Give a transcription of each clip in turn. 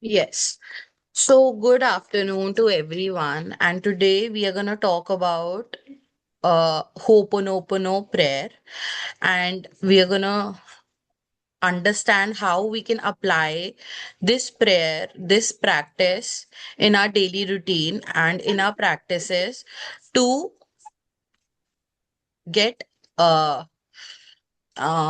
Yes. So, good afternoon to everyone. And today we are going to talk about Ho'oponopono prayer. And we are going to understand how we can apply this prayer, this practice in our daily routine and in our practices to get uh,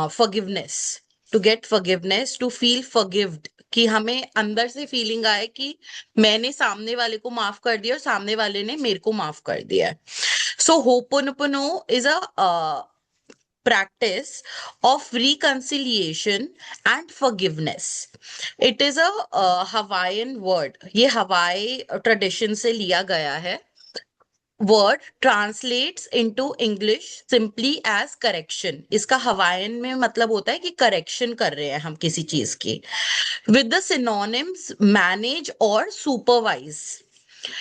forgiveness, to feel forgived, कि हमें अंदर से feeling आए कि मैंने सामने वाले को माफ कर दिया और सामने वाले ने मेरे को माफ कर दिया है. So Ho'oponopono is a practice of reconciliation and forgiveness. It is a Hawaiian word. ये हवाई ट्रेडिशन से लिया गया है. Word translates into English simply as correction. इसका हवाईन में मतलब होता है कि करेक्शन कर रहे हैं हम किसी चीज की. विद द सिनोनिम्स मैनेज और supervise.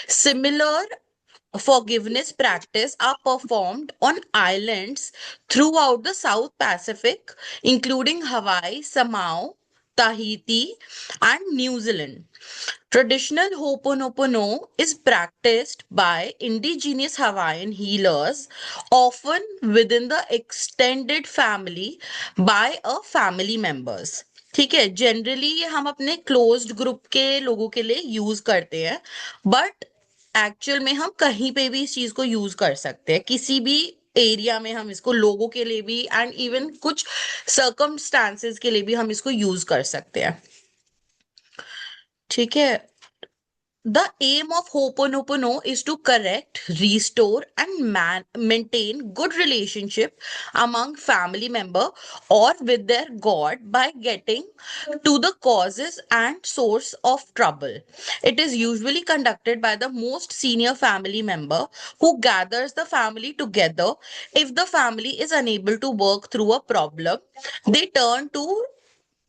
Similar forgiveness practice are performed on islands throughout the South Pacific, including Hawaii, Samoa, Tahiti, and New Zealand. Traditional Ho'oponopono is practiced by indigenous Hawaiian healers, often within the extended family by a family members. ठीक है, generally ये हम अपने closed group के लोगों के लिए use करते हैं, बट एक्चुअल में हम कहीं पे भी इस चीज को यूज कर सकते हैं. किसी भी एरिया में हम इसको लोगों के लिए भी एंड इवन कुछ सर्कमस्टांसेस के लिए भी हम इसको यूज कर सकते हैं. ठीक है. The aim of Ho'oponopono is to correct, restore, and maintain good relationship among family member or with their God by getting to the causes and source of trouble. It is usually conducted by the most senior family member who gathers the family together. If the family is unable to work through a problem, they turn to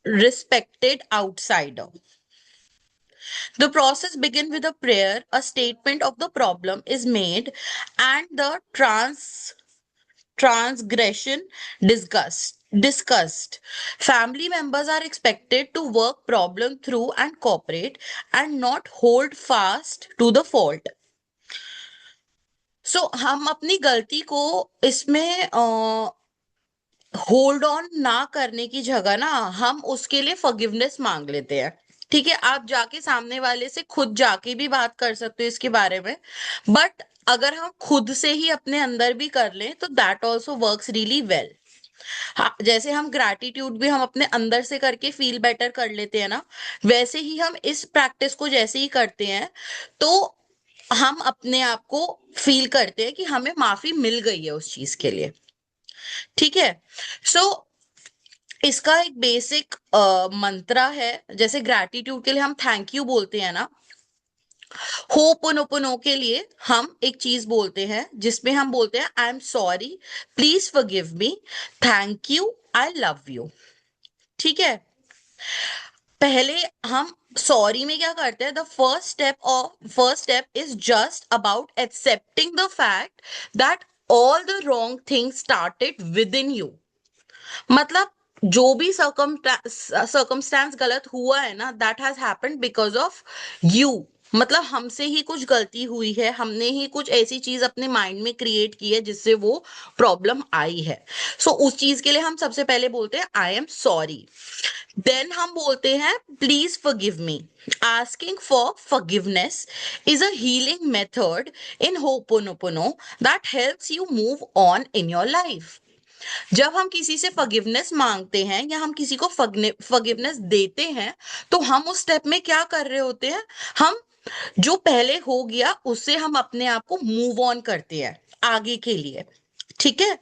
respected outsider. The process begins with a prayer, a statement of the problem is made, and the transgression discussed. Family members are expected to work problem through and cooperate and not hold fast to the fault. So हम अपनी गलती को इसमें hold on ना करने की जगह ना हम उसके लिए फॉरगिवनेस मांग लेते हैं. ठीक है, आप जाके सामने वाले से खुद जाके भी बात कर सकते हो इसके बारे में, बट अगर हम खुद से ही अपने अंदर भी कर लें तो that also works really well. हाँ, जैसे हम ग्रैटिट्यूड भी हम अपने अंदर से करके फील बेटर कर लेते हैं ना, वैसे ही हम इस प्रैक्टिस को जैसे ही करते हैं तो हम अपने आप को फील करते हैं कि हमें माफी मिल गई है उस चीज के लिए. ठीक है. सो इसका एक बेसिक मंत्रा है. जैसे ग्रैटिट्यूड के लिए हम थैंक यू बोलते हैं ना, होपोनोपोनो के लिए हम एक चीज बोलते हैं जिसमें हम बोलते हैं आई am sorry, please forgive me, thank you, I love you. ठीक है. पहले हम सॉरी में क्या करते हैं, the first step is just about accepting the fact that all the wrong things started with in you. मतलब जो भी सर्कमस्टांस गलत हुआ है ना, that has happened because of you. मतलब हमसे ही कुछ गलती हुई है, हमने ही कुछ ऐसी चीज अपने माइंड में क्रिएट की है जिससे वो प्रॉब्लम आई है. सो उस चीज के लिए हम सबसे पहले बोलते हैं आई एम सॉरी. देन हम बोलते हैं please forgive me. Asking for forgiveness is a healing method in Ho'oponopono that helps you move on in your life. जब हम किसी से फॉरगिवनेस मांगते हैं या हम किसी को फॉरगिवनेस देते हैं तो हम उस स्टेप में क्या कर रहे होते हैं, हम जो पहले हो गया उससे हम अपने आप को मूव ऑन करते हैं आगे के लिए. ठीक है.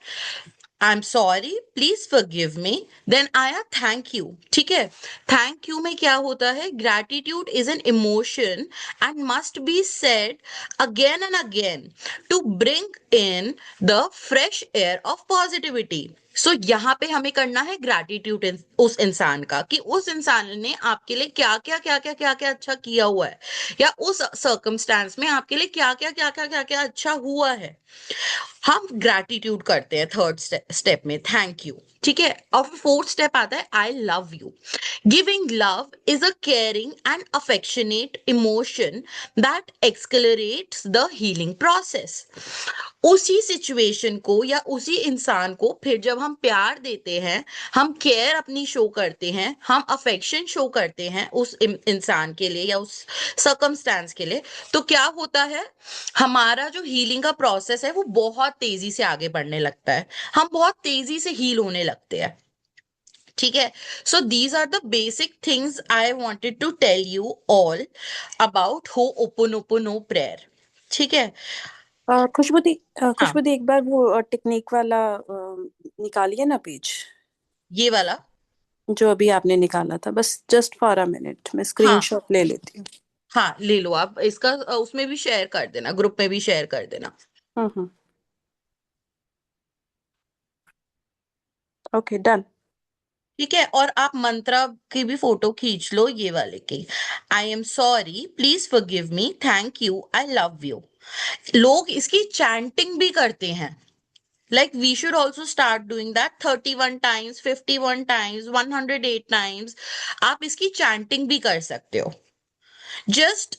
I am sorry, please forgive me, then आया थैंक यू. ठीक है. थैंक यू में क्या होता है, gratitude is an emotion and must be said again and again to bring in the fresh air of positivity. So यहाँ पे हमें करना है ग्रैटिट्यूड उस इंसान का, कि उस इंसान ने आपके लिए क्या क्या अच्छा किया हुआ है, या उस सर्कमस्टांस में आपके लिए क्या क्या अच्छा हुआ है. हम ग्रैटिट्यूड करते हैं थर्ड स्टेप में, थैंक यू. ठीक है. और फोर्थ स्टेप आता है I love you. Giving love is a caring and affectionate emotion that accelerates the healing process. उसी सिचुएशन को या उसी इंसान को फिर जब हम प्यार देते हैं, हम केयर अपनी शो करते हैं, हम अफेक्शन शो करते हैं उस इंसान के लिए या उस सर्कमस्टेंस के लिए, तो क्या होता है, हमारा जो हीलिंग का प्रोसेस है वो बहुत तेजी से आगे बढ़ने लगता है, हम बहुत तेजी से हील होने लगते हैं। ठीक है। So these are the basic things I wanted to tell you all about ho'oponopono prayer. ठीक है। खुशबू दी, हाँ, खुशबू दी, एक बार वो टेक्निक वाला निकालिए ना पेज, ये वाला। जो अभी आपने निकाला था। बस जस्ट फॉर अ मिनट मैं हाँ, स्क्रीनशॉट ले लेती हूँ। हाँ, ले लो आप इसका, उसमें भी शेयर कर देना, ग्रुप में भी शेयर कर देना। हम्म। Okay, done. ठीक है। और आप मंत्रा की भी फोटो खींच लो, ये वाले की। आई am sorry, please forgive me, thank you, I love you. लोग इसकी चैंटिंग भी करते हैं। Like we should also start doing that 31 times, 51 times, 108 times. आप इसकी chanting भी कर सकते हो। Just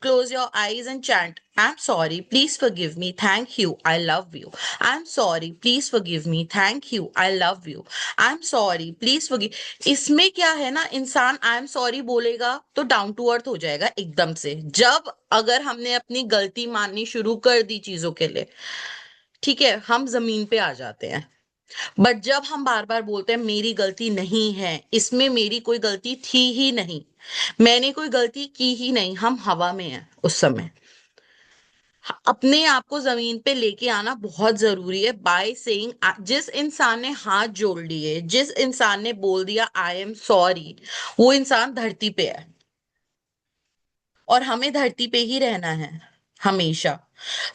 close your eyes and chant. I'm sorry, please forgive me. Thank you. I love you. I'm sorry, please forgive me. Thank you. I love you. I'm sorry, please forgive. इसमें क्या है ना, इंसान आई am sorry बोलेगा तो down to earth हो जाएगा एकदम से। जब अगर हमने अपनी गलती माननी शुरू कर दी चीजों के लिए, ठीक है, हम जमीन पे आ जाते हैं। बट जब हम बार बार बोलते हैं मेरी गलती नहीं है, इसमें मेरी कोई गलती थी ही नहीं, मैंने कोई गलती की ही नहीं, हम हवा में हैं उस समय। अपने आप को जमीन पे लेके आना बहुत जरूरी है बाय सेइंग। जिस इंसान ने हाथ जोड़ लिए, जिस इंसान ने बोल दिया आई एम सॉरी, वो इंसान धरती पे है, और हमें धरती पे ही रहना है हमेशा।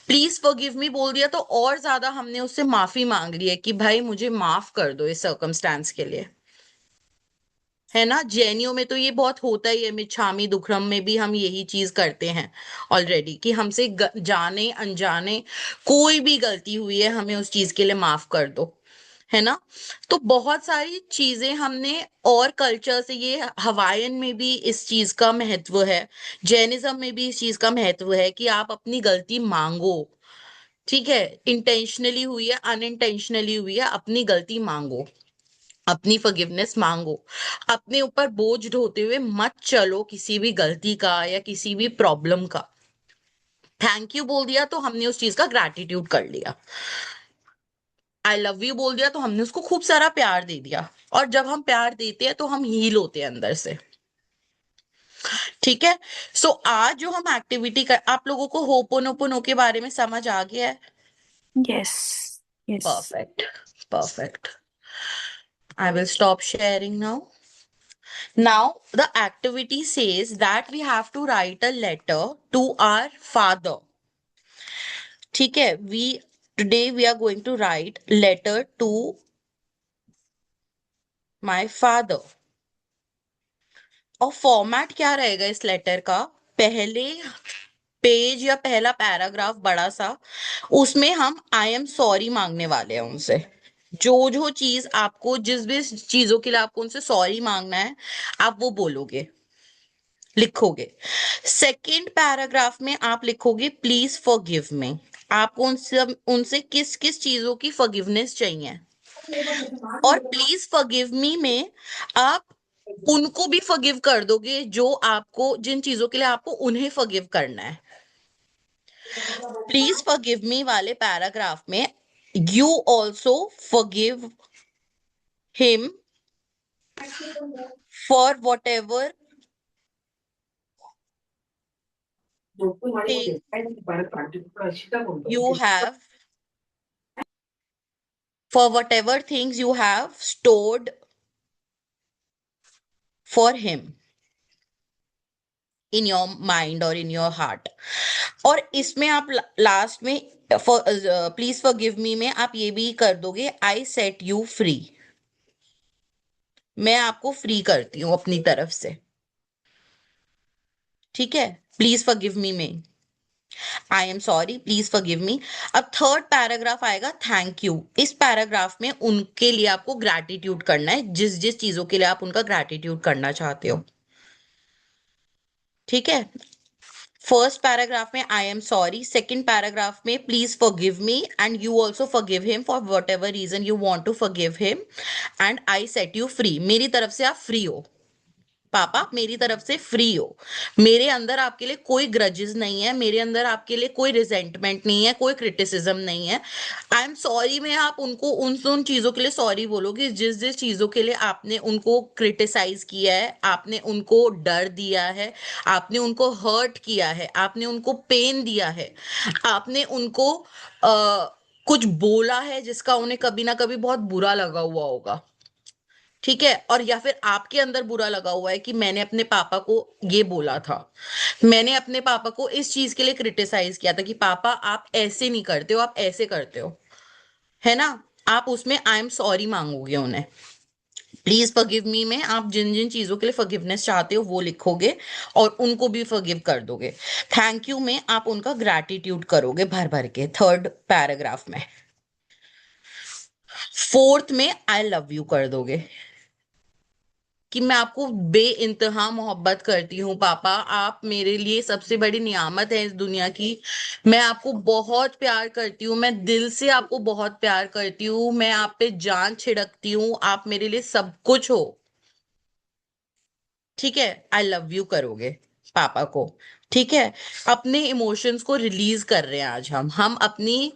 प्लीज फॉरगिव मी बोल दिया तो और ज्यादा हमने उससे माफी मांग ली है कि भाई मुझे माफ कर दो इस सर्कमस्टांस के लिए। है ना, जैनियों में तो ये बहुत होता ही है, मिच्छामी दुक्कड़म में भी हम यही चीज करते हैं ऑलरेडी, कि हमसे जाने अनजाने कोई भी गलती हुई है, हमें उस चीज के लिए माफ कर दो। है ना। तो बहुत सारी चीजें हमने, और कल्चर से, ये हवायन में भी इस चीज का महत्व है, जैनिज्म में भी इस चीज का महत्व है कि आप अपनी गलती मांगो। ठीक है, इंटेंशनली हुई है, अनइंटेंशनली हुई है, अपनी गलती मांगो, अपनी फॉरगिवनेस मांगो। अपने ऊपर बोझ ढोते हुए मत चलो किसी भी गलती का या किसी भी प्रॉब्लम का। थैंक यू बोल दिया तो हमने उस चीज का ग्रैटिट्यूड कर लिया। आई लव यू बोल दिया तो हमने उसको खूब सारा प्यार दे दिया। और जब हम प्यार देते हैं तो हम हील होते हैं अंदर से। ठीक है। सो आज जो हम एक्टिविटी कर, आप लोगों को होपोनोपोनो के बारे में समझ आ गया है? Yes, yes. Perfect, perfect. I will stop sharing now. Now, the activity says that we have to write a letter to our father. ठीक है, today we are going to write letter to my father. और format क्या रहेगा इस letter का? पहले page या पहला पैराग्राफ बड़ा सा, उसमें हम आई एम सॉरी मांगने वाले हैं उनसे। जो जो चीज आपको, जिस भी चीजों के लिए आपको उनसे सॉरी मांगना है, आप वो बोलोगे, लिखोगे। सेकंड पैराग्राफ में आप लिखोगे प्लीज फॉरगिव मी। आपको उनसे उनसे किस किस चीजों की फॉरगिवनेस चाहिए। और प्लीज फॉरगिव मी में आप उनको भी फॉरगिव कर दोगे, जो आपको, जिन चीजों के लिए आपको उन्हें फॉरगिव करना है। प्लीज फॉरगिव मी वाले पैराग्राफ में you also forgive him for what ever thing you have, for whatever things you have stored for him in your mind or in your heart। और इसमें आप लास्ट में प्लीज फॉरगिव मी में आप ये भी कर दोगे आई सेट यू फ्री। मैं आपको फ्री करती हूँ अपनी तरफ से। ठीक है, प्लीज फॉरगिव मी में। I am sorry, please forgive मी। अब थर्ड पैराग्राफ आएगा थैंक यू। इस पैराग्राफ में उनके लिए आपको ग्रैटिट्यूड करना है, जिस जिस चीजों के लिए आप उनका ग्रैटिट्यूड करना चाहते हो। ठीक है। फर्स्ट पैराग्राफ में I am sorry, second paragraph में please forgive me and you also forgive him for whatever reason you want to forgive him, and I set you free. मेरी तरफ से आप फ्री हो पापा, मेरी तरफ से फ्री हो। मेरे अंदर आपके लिए कोई ग्रजेस नहीं है, मेरे अंदर आपके लिए कोई रिजेंटमेंट नहीं है, कोई क्रिटिसिज्म नहीं है। आई एम सॉरी में आप उनको उन उन चीजों के लिए सॉरी बोलोगे जिस जिस चीजों के लिए आपने उनको क्रिटिसाइज किया है, आपने उनको डर दिया है, आपने उनको हर्ट किया है, आपने उनको पेन दिया है, आपने उनको कुछ बोला है जिसका उन्हें कभी ना कभी बहुत बुरा लगा हुआ होगा। ठीक है। और या फिर आपके अंदर बुरा लगा हुआ है कि मैंने अपने पापा को ये बोला था, मैंने अपने पापा को इस चीज के लिए क्रिटिसाइज किया था कि पापा आप ऐसे नहीं करते हो, आप ऐसे करते हो, है ना। आप उसमें आई एम सॉरी मांगोगे उन्हें। प्लीज फॉरगिव मी में आप जिन जिन चीजों के लिए फॉरगिवनेस चाहते हो वो लिखोगे और उनको भी फॉरगिव कर दोगे। थैंक यू में आप उनका ग्रैटिट्यूड करोगे भर भर के, थर्ड पैराग्राफ में। फोर्थ में आई लव यू कर दोगे कि मैं आपको बे इंतहा मोहब्बत करती हूँ पापा, आप मेरे लिए सबसे बड़ी नियामत है इस दुनिया की। मैं आपको बहुत प्यार करती हूँ, मैं दिल से आपको बहुत प्यार करती हूँ, मैं आप पे जान छिड़कती हूँ, आप मेरे लिए सब कुछ हो। ठीक है। आई लव यू करोगे पापा को। ठीक है। अपने इमोशंस को रिलीज कर रहे हैं आज हम अपनी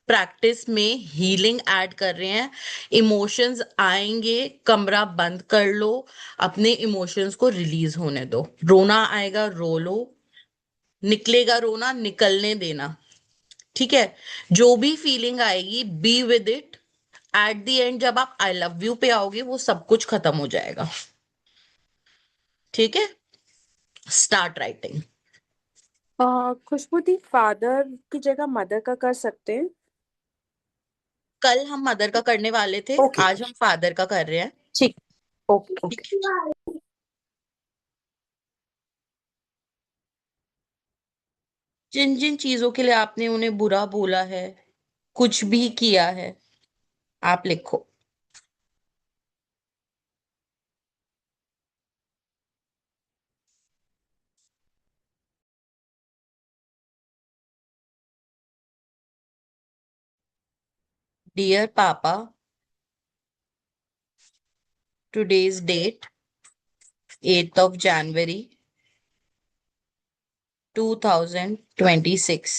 प्रैक्टिस में हीलिंग ऐड कर रहे हैं। इमोशंस आएंगे, कमरा बंद कर लो, अपने इमोशंस को रिलीज होने दो। रोना आएगा रो लो, निकलेगा रोना निकलने देना। ठीक है। जो भी फीलिंग आएगी be with it. At the end जब आप आई लव यू पे आओगे वो सब कुछ खत्म हो जाएगा। ठीक है। Start writing. Khushboo di, father की जगह मदर का कर सकते हैं? कल हम मदर का करने वाले थे, ओके। आज हम फादर का कर रहे हैं। ठीक। ओके ठीक ओके। है। जिन जिन चीजों के लिए आपने उन्हें बुरा बोला है, कुछ भी किया है, आप लिखो। Dear papa, today's date 8th of January 2026।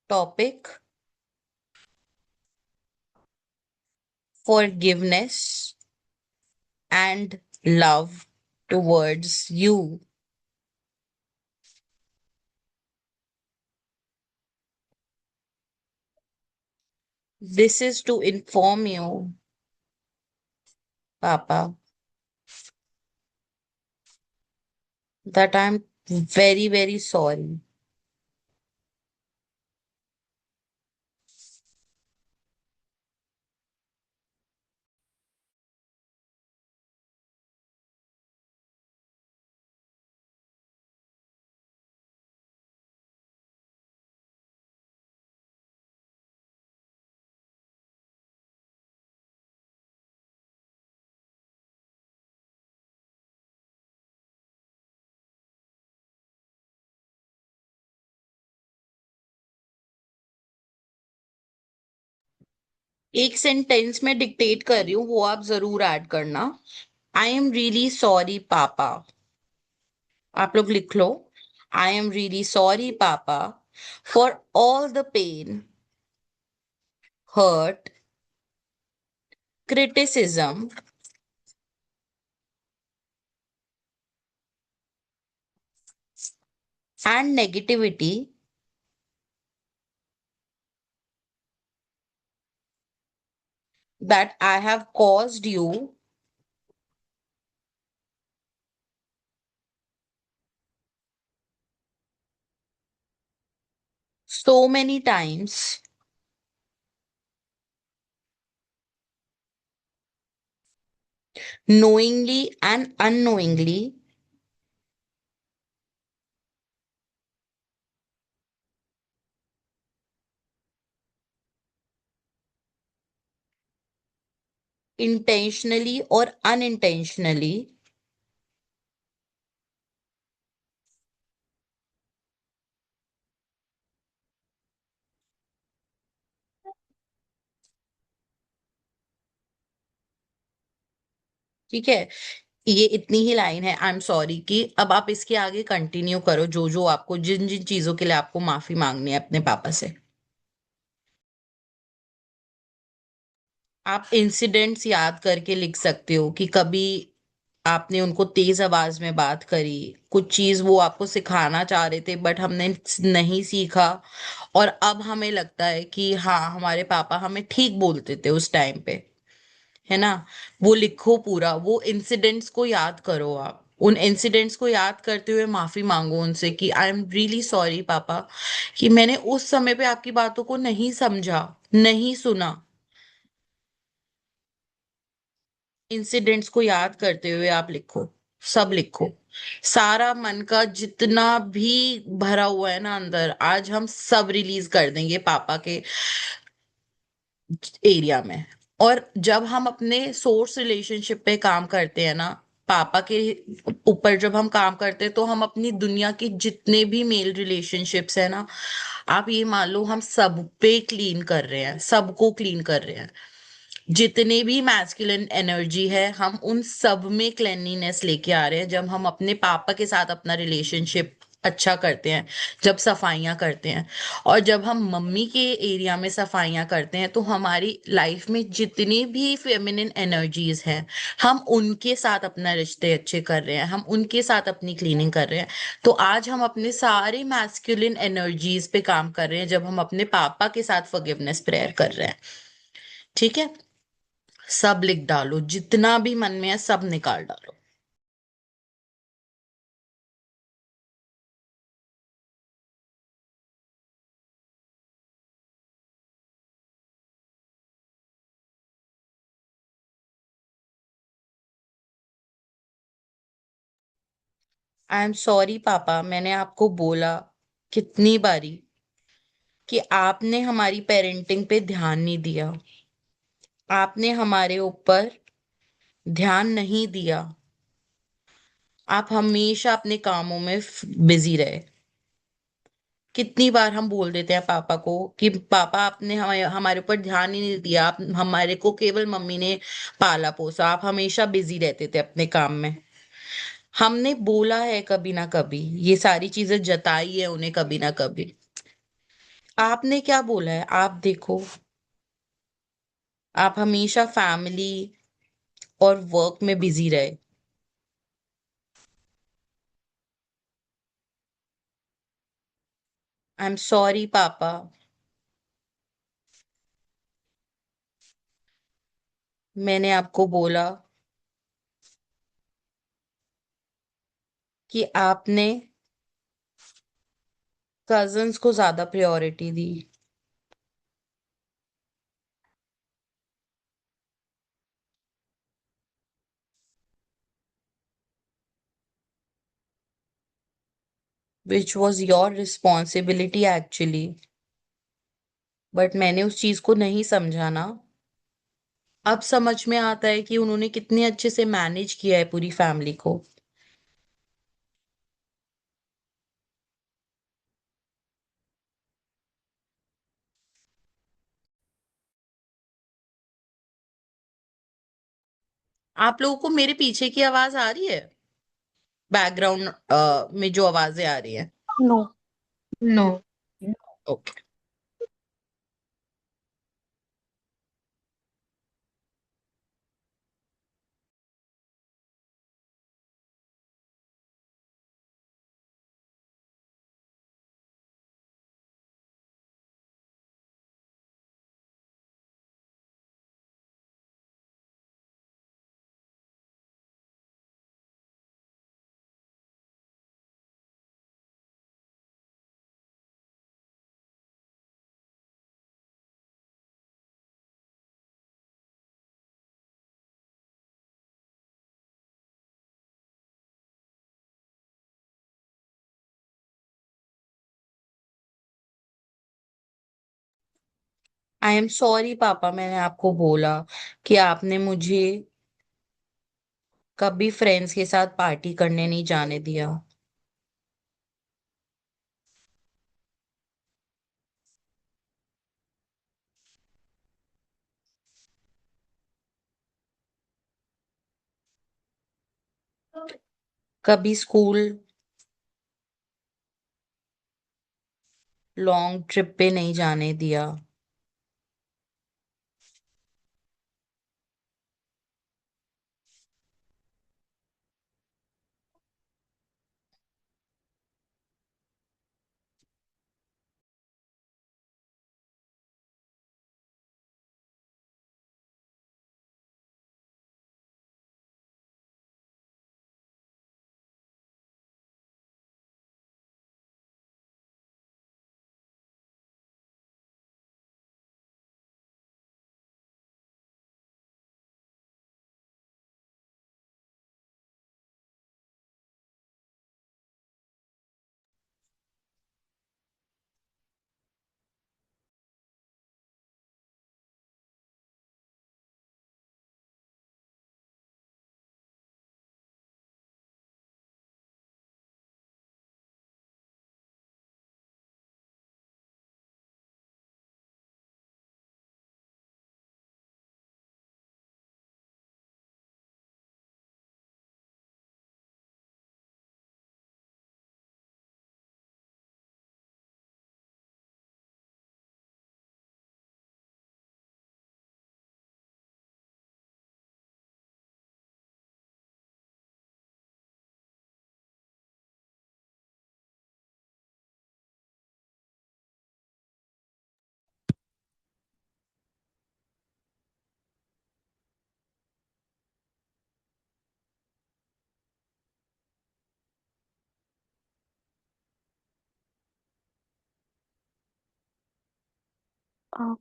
Topic forgiveness and love towards you. This is to inform you, Papa, that I'm very, very sorry. एक सेंटेंस में डिक्टेट कर रही हूँ, वो आप जरूर ऐड करना। आई एम रियली सॉरी पापा। आप लोग लिख लो। I am really sorry papa for all the pain, hurt, criticism, and negativity that I have caused you so many times, knowingly and unknowingly, intentionally और अनइंटेंशनली। ठीक है, ये इतनी ही लाइन है आई एम सॉरी की। अब आप इसके आगे कंटिन्यू करो, जो जो आपको, जिन जिन चीजों के लिए आपको माफी मांगनी है अपने पापा से। आप इंसिडेंट्स याद करके लिख सकते हो कि कभी आपने उनको तेज आवाज में बात करी, कुछ चीज वो आपको सिखाना चाह रहे थे बट हमने नहीं सीखा, और अब हमें लगता है कि हाँ हमारे पापा हमें ठीक बोलते थे उस टाइम पे, है ना। वो लिखो पूरा, वो इंसिडेंट्स को याद करो आप, उन इंसिडेंट्स को याद करते हुए माफी मांगो उनसे कि आई एम रियली सॉरी पापा, कि मैंने उस समय पे आपकी बातों को नहीं समझा, नहीं सुना। इंसिडेंट्स को याद करते हुए आप लिखो, सब लिखो, सारा मन का जितना भी भरा हुआ है ना अंदर, आज हम सब रिलीज कर देंगे पापा के एरिया में। और जब हम अपने सोर्स रिलेशनशिप पे काम करते हैं ना, पापा के ऊपर जब हम काम करते हैं, तो हम अपनी दुनिया के जितने भी मेल रिलेशनशिप्स है ना, आप ये मान लो हम सब पे क्लीन कर रहे हैं, सबको क्लीन कर रहे हैं। जितने भी मैस्कुलिन एनर्जी है हम उन सब में क्लेanलीनेस लेके आ रहे हैं, जब हम अपने पापा के साथ अपना रिलेशनशिप अच्छा करते हैं, जब सफाइयां करते हैं। और जब हम मम्मी के एरिया में सफाइयां करते हैं, तो हमारी लाइफ में जितनी भी फेमिनिन एनर्जीज हैं, हम उनके साथ अपना रिश्ते अच्छे कर रहे हैं, हम उनके साथ अपनी क्लीनिंग कर रहे हैं। तो आज हम अपने सारे मैस्कुलिन एनर्जीज पे काम कर रहे हैं, जब हम अपने पापा के साथ फॉरगिवनेस प्रेयर कर रहे हैं। ठीक है, सब लिख डालो, जितना भी मन में है सब निकाल डालो। आई एम सॉरी पापा, मैंने आपको बोला कितनी बारी कि आपने हमारी पेरेंटिंग पे ध्यान नहीं दिया, आपने हमारे ऊपर ध्यान नहीं दिया, आप हमेशा अपने कामों में बिजी रहे। कितनी बार हम बोल देते हैं पापा को कि पापा आपने हमारे हमारे ऊपर ध्यान ही नहीं दिया, आप हमारे को केवल मम्मी ने पाला पोसा, आप हमेशा बिजी रहते थे अपने काम में। हमने बोला है कभी ना कभी, ये सारी चीजें जताई है उन्हें कभी ना कभी। आपने क्या बोला है, आप देखो, आप हमेशा फैमिली और वर्क में बिजी रहे। आई एम सॉरी पापा। मैंने आपको बोला कि आपने कजन्स को ज्यादा priority the, which was your responsibility actually, but मैंने उस चीज को नहीं समझा ना। अब समझ में आता है कि उन्होंने कितने अच्छे से मैनेज किया है पूरी फैमिली को। आप लोगों को मेरे पीछे की आवाज आ रही है, बैकग्राउंड में जो आवाजें आ रही हैं? No. No. Okay. I am sorry papa, मैंने आपको बोला कि आपने मुझे कभी फ्रेंड्स के साथ पार्टी करने नहीं जाने दिया। कभी स्कूल लॉन्ग ट्रिप पे नहीं जाने दिया।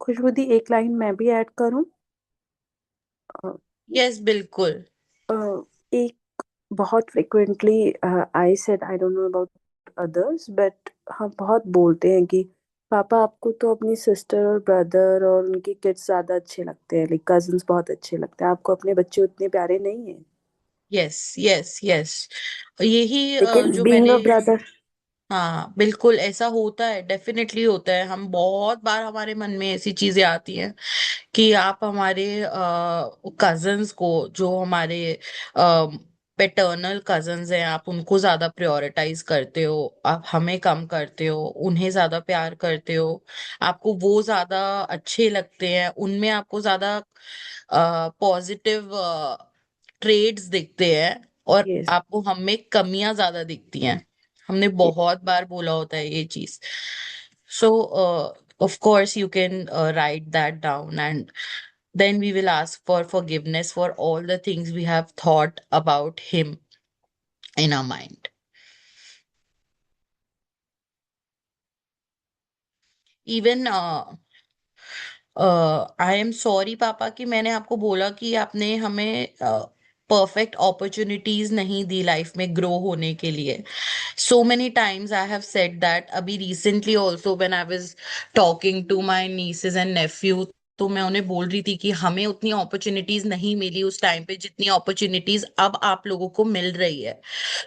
खुशबू दी, एक लाइन मैं भी ऐड करूं? यस, बिल्कुल। एक बहुत frequently I said, I don't know about others, but हम बहुत बोलते हैं कि पापा आपको तो अपनी सिस्टर और ब्रदर और उनके किड्स ज्यादा अच्छे लगते हैं, लाइक कजिन्स बहुत अच्छे लगते हैं, आपको अपने बच्चे उतने प्यारे नहीं हैं। Yes, yes, yes. यही लेकिन जो बीइंग मैंने, अ ब्रदर, हाँ बिल्कुल ऐसा होता है, डेफिनेटली होता है। हम बहुत बार हमारे मन में ऐसी चीजें आती हैं कि आप हमारे कजन्स को, जो हमारे पेटर्नल कजन्स हैं, आप उनको ज्यादा प्रायोरिटाइज करते हो, आप हमें कम करते हो, उन्हें ज्यादा प्यार करते हो। आपको वो ज्यादा अच्छे लगते हैं, उनमें आपको ज्यादा पॉजिटिव ट्रेड्स दिखते हैं, और यस, आपको हम में कमियां ज्यादा दिखती हैं। हमने बहुत बार बोला होता है ये चीज। सो of course you can write that down, and then we will ask for forgiveness for all the things we have thought about him in our mind. Even I am sorry पापा कि मैंने आपको बोला कि आपने हमें परफेक्ट अपॉर्चुनिटीज नहीं दी life में ग्रो होने के लिए। So many times I have said that. अभी recently also when I was talking to my nieces and nephew, तो मैं उन्हें बोल रही थी कि हमें उतनी अपॉर्चुनिटीज नहीं मिली उस टाइम पे जितनी अपॉर्चुनिटीज अब आप लोगों को मिल रही है।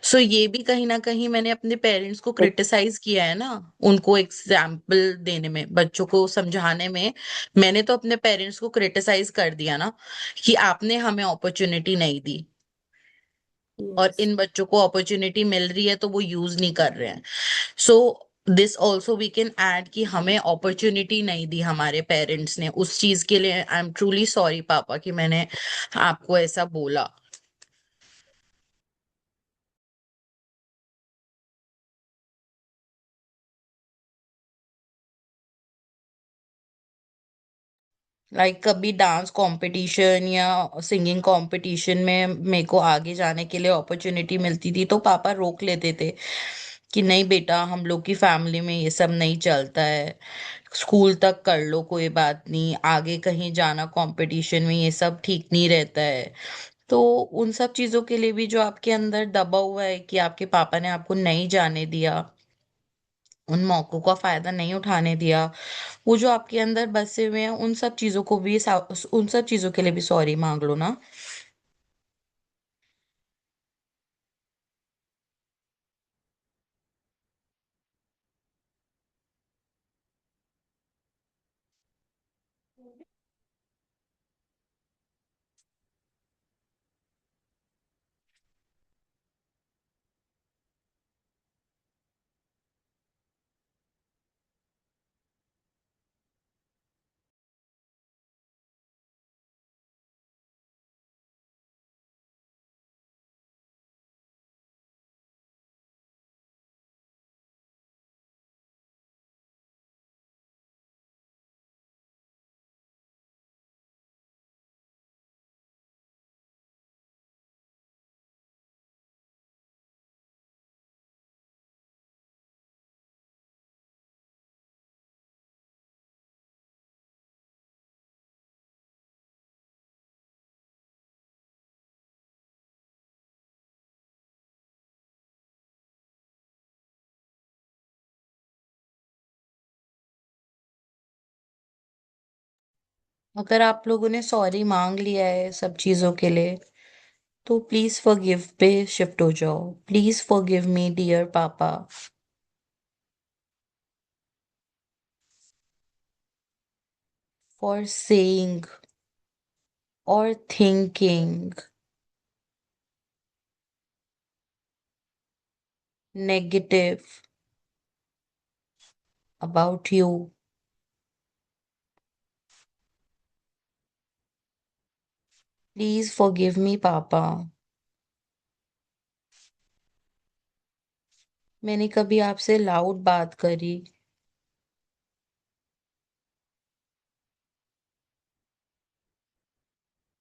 सो ये भी कहीं ना कहीं मैंने अपने पेरेंट्स को क्रिटिसाइज किया है ना, उनको एग्जाम्पल देने में, बच्चों को समझाने में। मैंने तो अपने पेरेंट्स को क्रिटिसाइज कर दिया ना कि आपने हमें अपॉर्चुनिटी नहीं दी, और यस, इन बच्चों को अपॉर्चुनिटी मिल रही है तो वो यूज नहीं कर रहे हैं। So this also we can add कि हमें अपॉर्चुनिटी नहीं दी हमारे पेरेंट्स ने, उस चीज के लिए आई एम ट्रूली सॉरी पापा कि मैंने आपको ऐसा बोला। लाइक कभी डांस कंपटीशन या सिंगिंग कंपटीशन में मेरे को आगे जाने के लिए अपॉर्चुनिटी मिलती थी, तो पापा रोक लेते थे कि नहीं बेटा, हम लोग की फैमिली में ये सब नहीं चलता है। स्कूल तक कर लो, कोई बात नहीं, आगे कहीं जाना कंपटीशन में ये सब ठीक नहीं रहता है। तो उन सब चीजों के लिए भी जो आपके अंदर दबा हुआ है कि आपके पापा ने आपको नहीं जाने दिया, उन मौकों का फायदा नहीं उठाने दिया। वो जो आपके अंदर बसे हुए हैं उन सब चीजों को भी उन सब चीजों के लिए भी सॉरी मांग लो ना। अगर आप लोगों ने सॉरी मांग लिया है सब चीजों के लिए, तो प्लीज फॉरगिव पे शिफ्ट हो जाओ। प्लीज फॉरगिव मी डियर पापा, फॉर सेइंग और thinking negative about you. Please forgive मी पापा। मैंने कभी आपसे लाउड बात करी,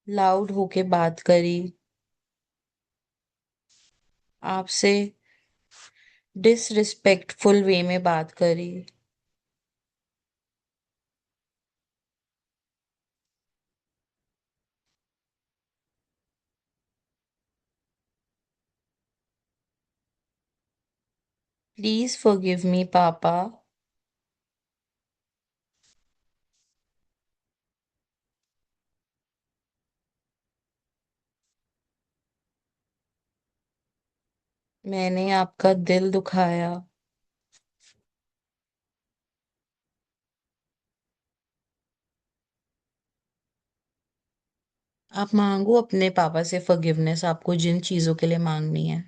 लाउड होके बात करी, आपसे डिसरिस्पेक्टफुल वे में बात करी। प्लीज फॉरगिव मी पापा। मैंने आपका दिल दुखाया। आप मांगो अपने पापा से फॉरगिवनेस, आपको जिन चीजों के लिए मांगनी है।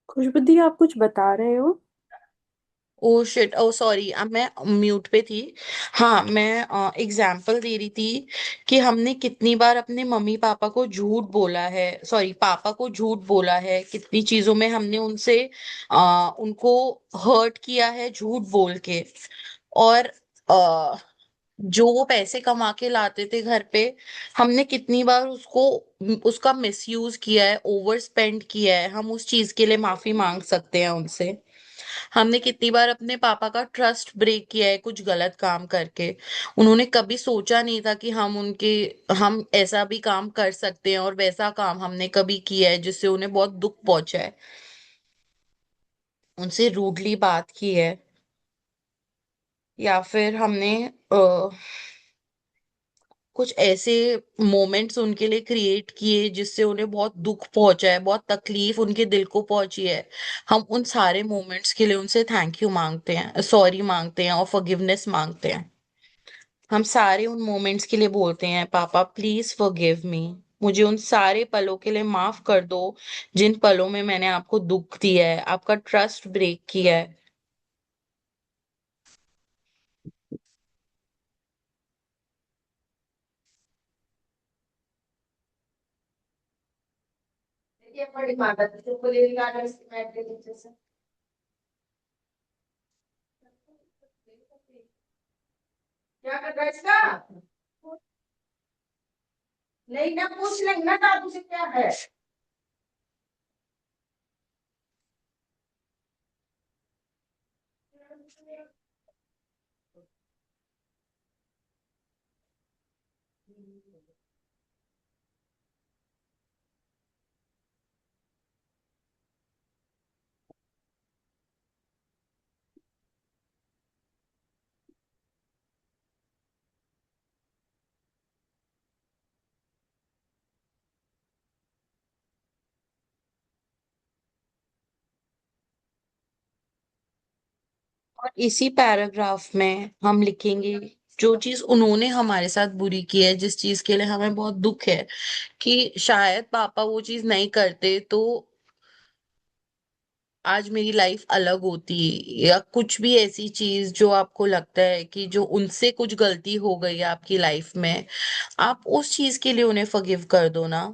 खुशबू दी, आप कुछ बता रहे हो? ओ शिट, ओ सॉरी, अब मैं म्यूट पे थी। हाँ, मैं एग्जाम्पल दे रही थी कि हमने कितनी बार अपने मम्मी पापा को झूठ बोला है, सॉरी पापा को झूठ बोला है, कितनी चीजों में हमने उनसे उनको हर्ट किया है झूठ बोल के। और आ, जो वो पैसे कमा के लाते थे घर पे, हमने कितनी बार उसको उसका मिसयूज किया है, ओवर स्पेंड किया है। हम उस चीज के लिए माफी मांग सकते हैं उनसे। हमने कितनी बार अपने पापा का ट्रस्ट ब्रेक किया है कुछ गलत काम करके। उन्होंने कभी सोचा नहीं था कि हम ऐसा भी काम कर सकते हैं, और वैसा काम हमने कभी किया है जिससे उन्हें बहुत दुख पहुंचा है। उनसे रूडली बात की है, या फिर हमने कुछ ऐसे मोमेंट्स उनके लिए क्रिएट किए जिससे उन्हें बहुत दुख पहुंचा है, बहुत तकलीफ उनके दिल को पहुंची है। हम उन सारे मोमेंट्स के लिए उनसे थैंक यू मांगते हैं, सॉरी मांगते हैं और फॉरगिवनेस मांगते हैं। हम सारे उन मोमेंट्स के लिए बोलते हैं, पापा प्लीज फॉरगिव मी, मुझे उन सारे पलों के लिए माफ कर दो जिन पलों में मैंने आपको दुख दिया है, आपका ट्रस्ट ब्रेक किया है। ये बड़ी माता थी, तो बोले रिगार्ड से क्या कर रहा है इसका। नहीं ना, पूछ लेंगे ना दादू से क्या है। और इसी पैराग्राफ में हम लिखेंगे जो चीज उन्होंने हमारे साथ बुरी की है, जिस चीज के लिए हमें बहुत दुख है, कि शायद पापा वो चीज नहीं करते तो आज मेरी लाइफ अलग होती। या कुछ भी ऐसी चीज जो आपको लगता है कि जो उनसे कुछ गलती हो गई है आपकी लाइफ में, आप उस चीज के लिए उन्हें फॉरगिव कर दो ना।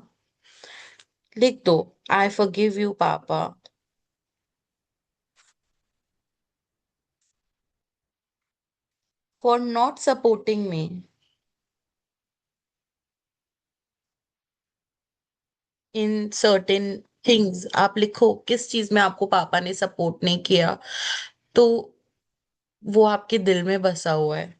लिख दो, आई फॉरगिव यू पापा for not supporting me in certain things. आप लिखो किस चीज में आपको पापा ने सपोर्ट नहीं किया, तो वो आपके दिल में बसा हुआ है।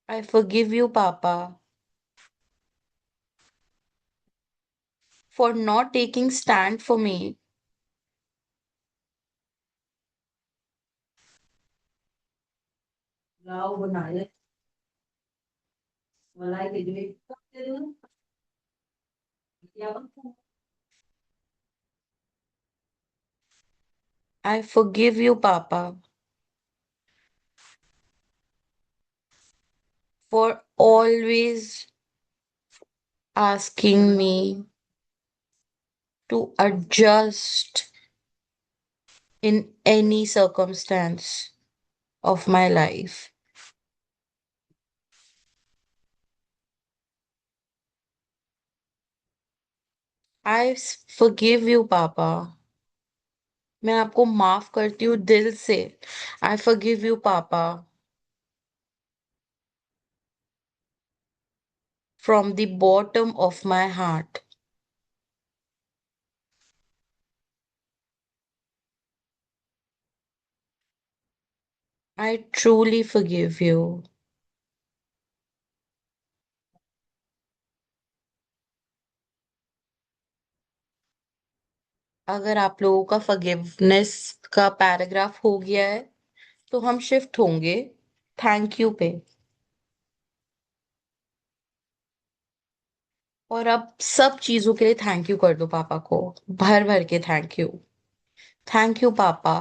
आई फॉरगिव यू पापा for not taking stand for me I forgive you पापा for always asking me to adjust in any circumstance of my life. I forgive you, पापा. मैं आपको माफ करती हूँ दिल से. I forgive you, पापा, from the bottom of my heart. I truly forgive you. अगर आप लोगों का फॉरगिवनेस का पैराग्राफ हो गया है तो हम शिफ्ट होंगे थैंक यू पे. और अब सब चीजों के लिए थैंक यू कर दो पापा को. भर भर के थैंक यू. थैंक यू पापा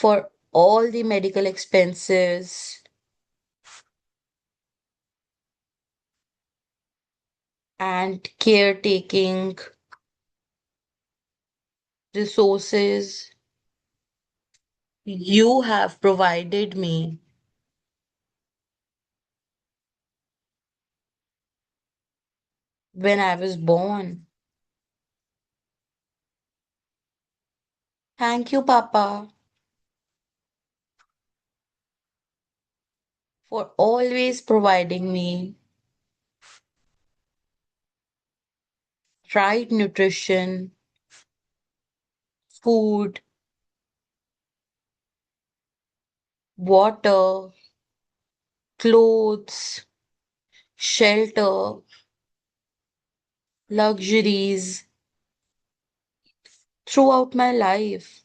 for all the medical expenses and caretaking resources you have provided me when I was born. Thank you, Papa, for always providing me right nutrition, food, water, clothes, shelter, luxuries throughout my life.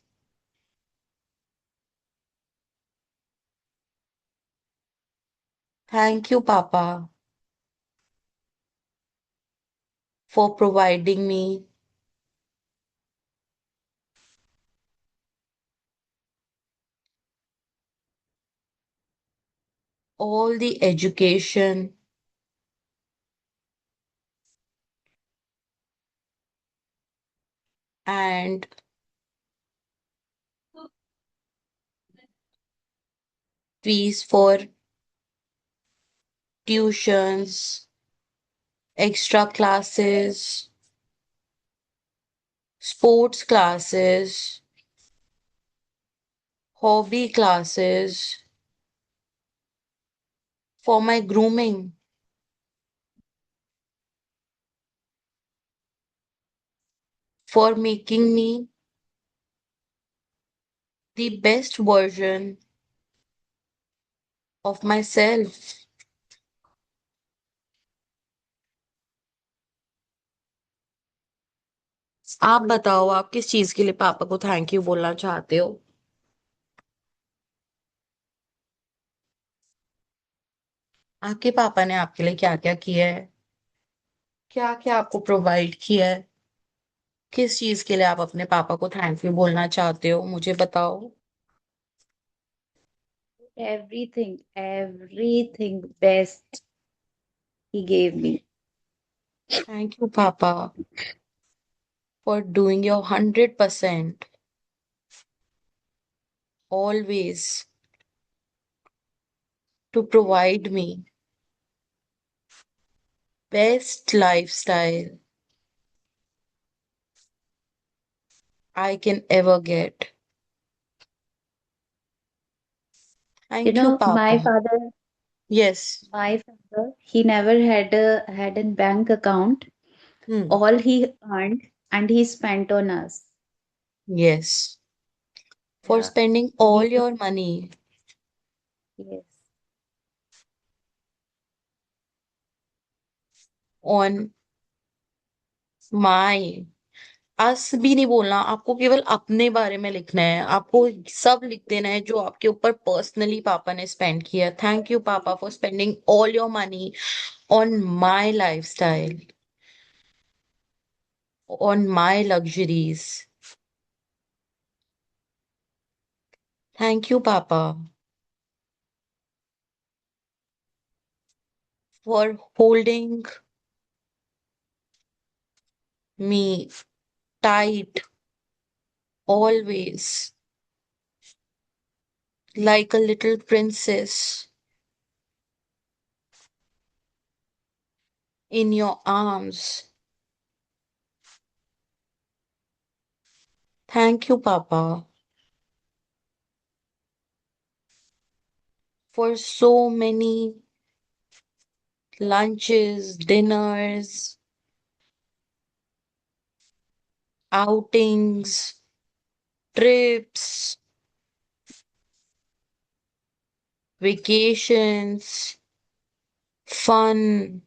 Thank you, Papa, for providing me all the education and fees for tuitions, extra classes, sports classes, hobby classes, for my grooming, for making me the best version of myself. आप बताओ आप किस चीज के लिए पापा को thank you बोलना चाहते हो. आपके पापा ने आपके लिए क्या क्या किया है, क्या क्या आपको प्रोवाइड किया है, किस चीज के लिए आप अपने पापा को थैंक यू बोलना चाहते हो मुझे बताओ. Everything best he gave me. Thank you पापा for doing your 100% always to provide me best lifestyle I can ever get. You Thank you, know, Papa. Yes. my father, he never had a bank account. Hmm. All he earned and he spent on us. Yes. For Yeah. spending all He your money yes. on my अस भी नहीं बोलना आपको, केवल अपने बारे में लिखना है. आपको सब लिख देना है जो आपके ऊपर पर्सनली पापा ने स्पेंड किया. थैंक यू पापा for spending all your money on my lifestyle, on my luxuries. Thank you, Papa. for holding me tight always, like a little princess in your arms. Thank you, Papa, for so many lunches, dinners, outings, trips, vacations, fun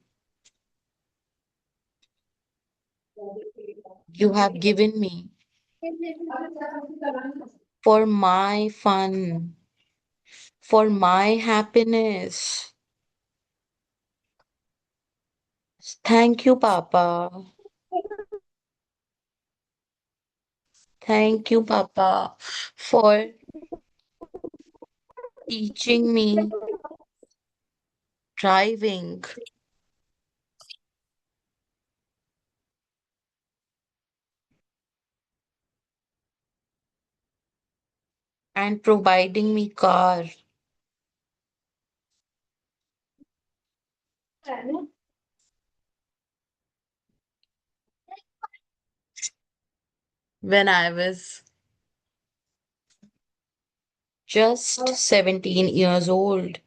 you have given me for my fun, for my happiness. Thank you, Papa. Thank you, Papa, for teaching me driving and providing me car. When I was just 17 years old.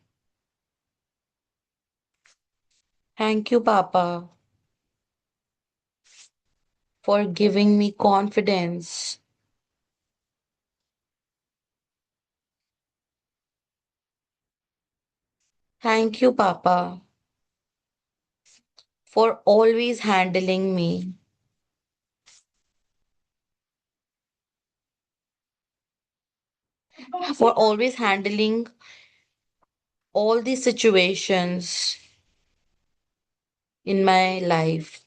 Thank you, Papa, for giving me confidence. Thank you, Papa, for always handling me, for always handling all the situations in my life.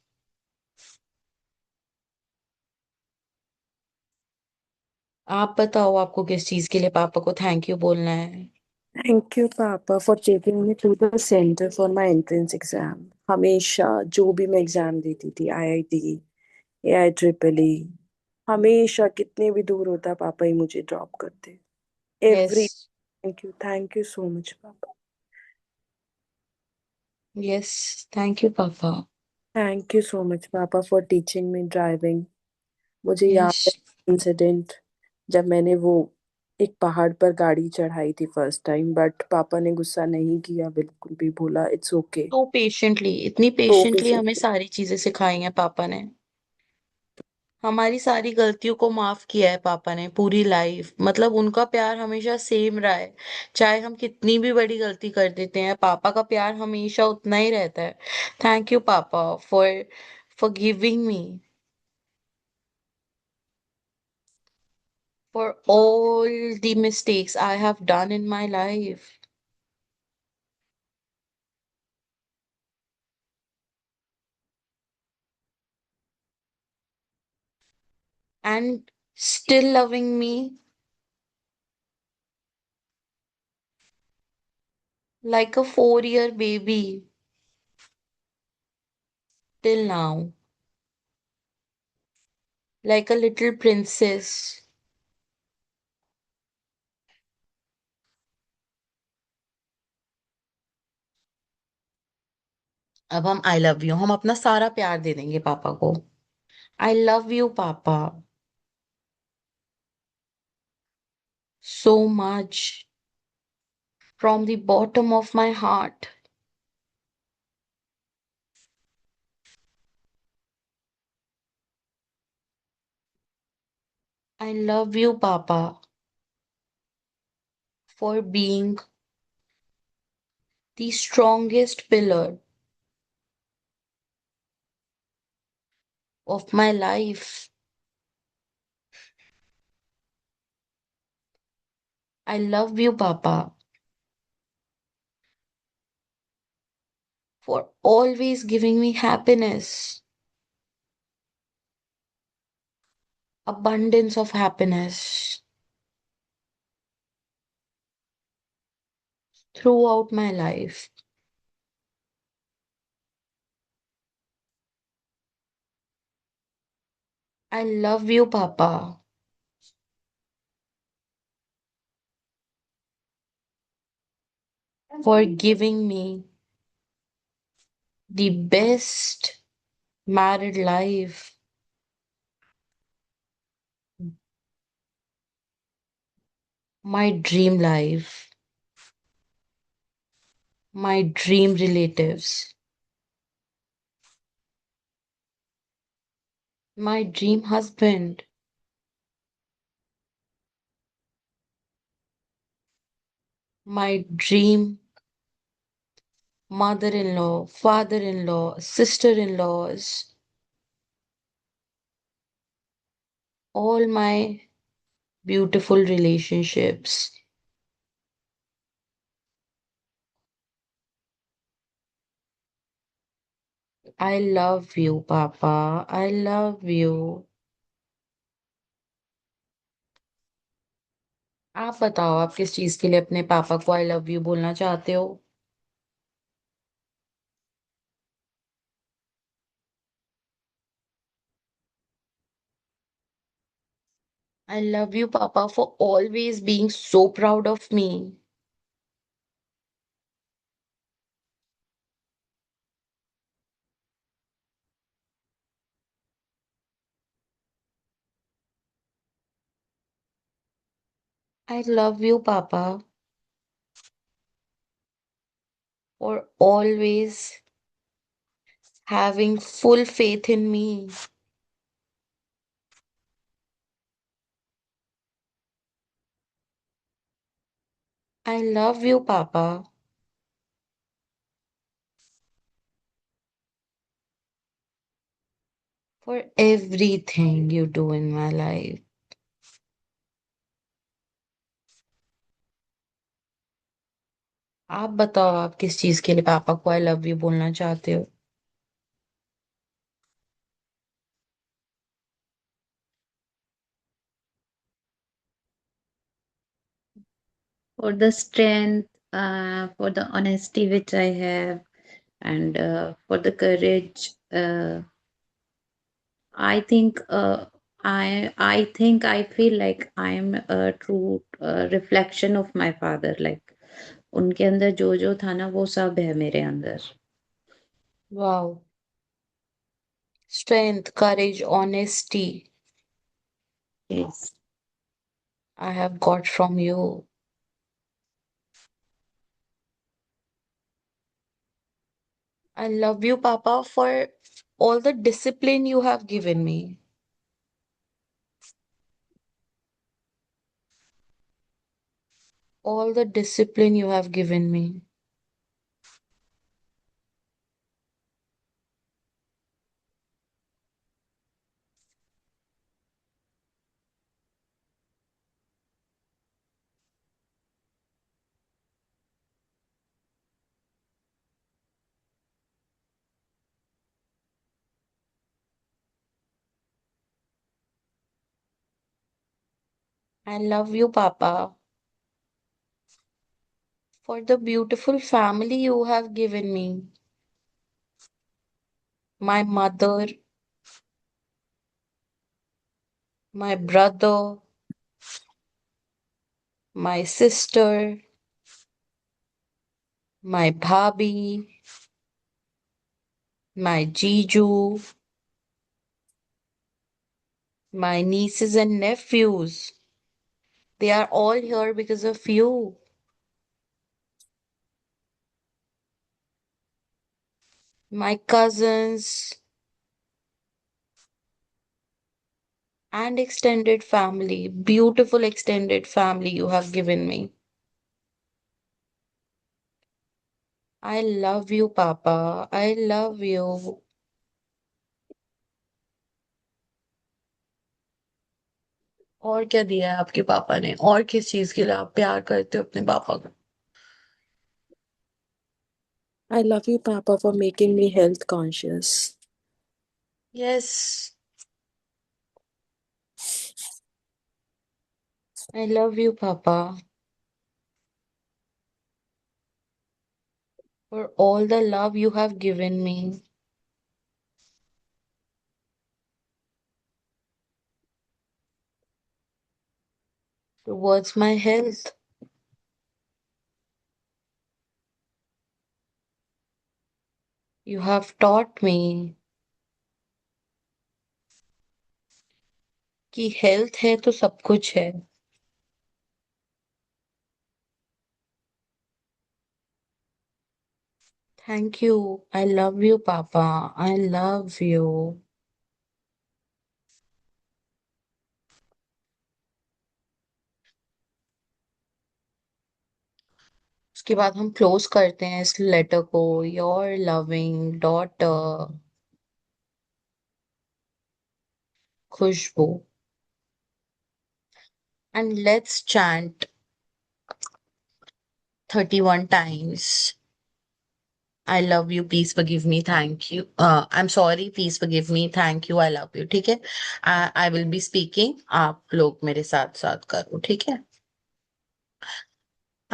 आप बताओ आपको किस चीज के लिए पापा को thank you बोलना है? Thank you, Papa, for taking me to the center for my entrance exam. हमेशा जो भी मैं एग्जाम देती थी, IIT, AIEEE, हमेशा कितने भी दूर होता पापा ही मुझे ड्रॉप करते. Yes, Every thank you so much, Papa. Yes, thank you पापा. Thank you so much, Papa, for teaching me driving. मुझे याद यस, है इंसिडेंट जब मैंने वो एक पहाड़ पर गाड़ी चढ़ाई थी फर्स्ट टाइम, बट पापा ने गुस्सा नहीं किया बिल्कुल भी, बोला इट्स ओके. तो पेशेंटली, इतनी तो पेशेंटली हमें पेशेंटली. सारी चीजें सिखाई हैं पापा ने. हमारी सारी गलतियों को माफ किया है पापा ने पूरी लाइफ. मतलब उनका प्यार हमेशा सेम रहा है. चाहे हम कितनी भी बड़ी गलती कर देते हैं, पापा का प्यार हमेशा उतना ही रहता है. थैंक यू पापा for giving me for all the mistakes I have done in my life and still loving me like a 4-year baby till now, like a little princess. अब हम आई लव यू, हम अपना सारा प्यार दे देंगे पापा को. आई लव यू पापा so much from the bottom of my heart. I love you papa for being the strongest pillar of my life. I love you papa for always giving me happiness, abundance of happiness throughout my life. I love you, Papa, for giving me the best married life, my dream life, my dream relatives, my dream husband, my dream mother in law, father in law, sister in laws, all my beautiful relationships. I love you, Papa. I love you. आप बताओ आप किस चीज के लिए अपने पापा को आई लव यू बोलना चाहते हो? I love you, Papa, for always being so proud of me. I love you, Papa, for always having full faith in me. I love you, Papa, for everything you do in my life. आप बताओ आप किस चीज के लिए पापा को I love you बोलना चाहते हो? For the strength, for the honesty which I have, and for the courage. I think I feel like I am a true reflection of my father. Like उनके अंदर जो जो था ना वो सब है मेरे अंदर. Wow. Strength, courage, honesty Yes. I have got from you. I love you, Papa, for all the discipline you have given me. All the discipline you have given me. I love you, Papa, for the beautiful family you have given me. My mother, my brother, my sister, my bhabhi, my jiju, my nieces and nephews. They are all here because of you. My cousins and extended family, beautiful extended family you have given me. I love you, Papa. I love you. और क्या दिया है आपके पापा ने? और किस चीज के लिए आप प्यार करते हो अपने पापा को? I love you, Papa, for making me health conscious. Yes, I love you, Papa, for all the love you have given me. towards my health. You have taught me कि हेल्थ है तो सब कुछ है. Thank you. I love you, Papa. I love you. उसके बाद हम close करते हैं इस लेटर को. Your loving daughter Khushboo. And let's chant 31 times. I love you, please forgive me, thank you. I'm sorry, please forgive me, thank you, I love you. ठीक है. I will be speaking. आप लोग मेरे साथ साथ करो. ठीक है.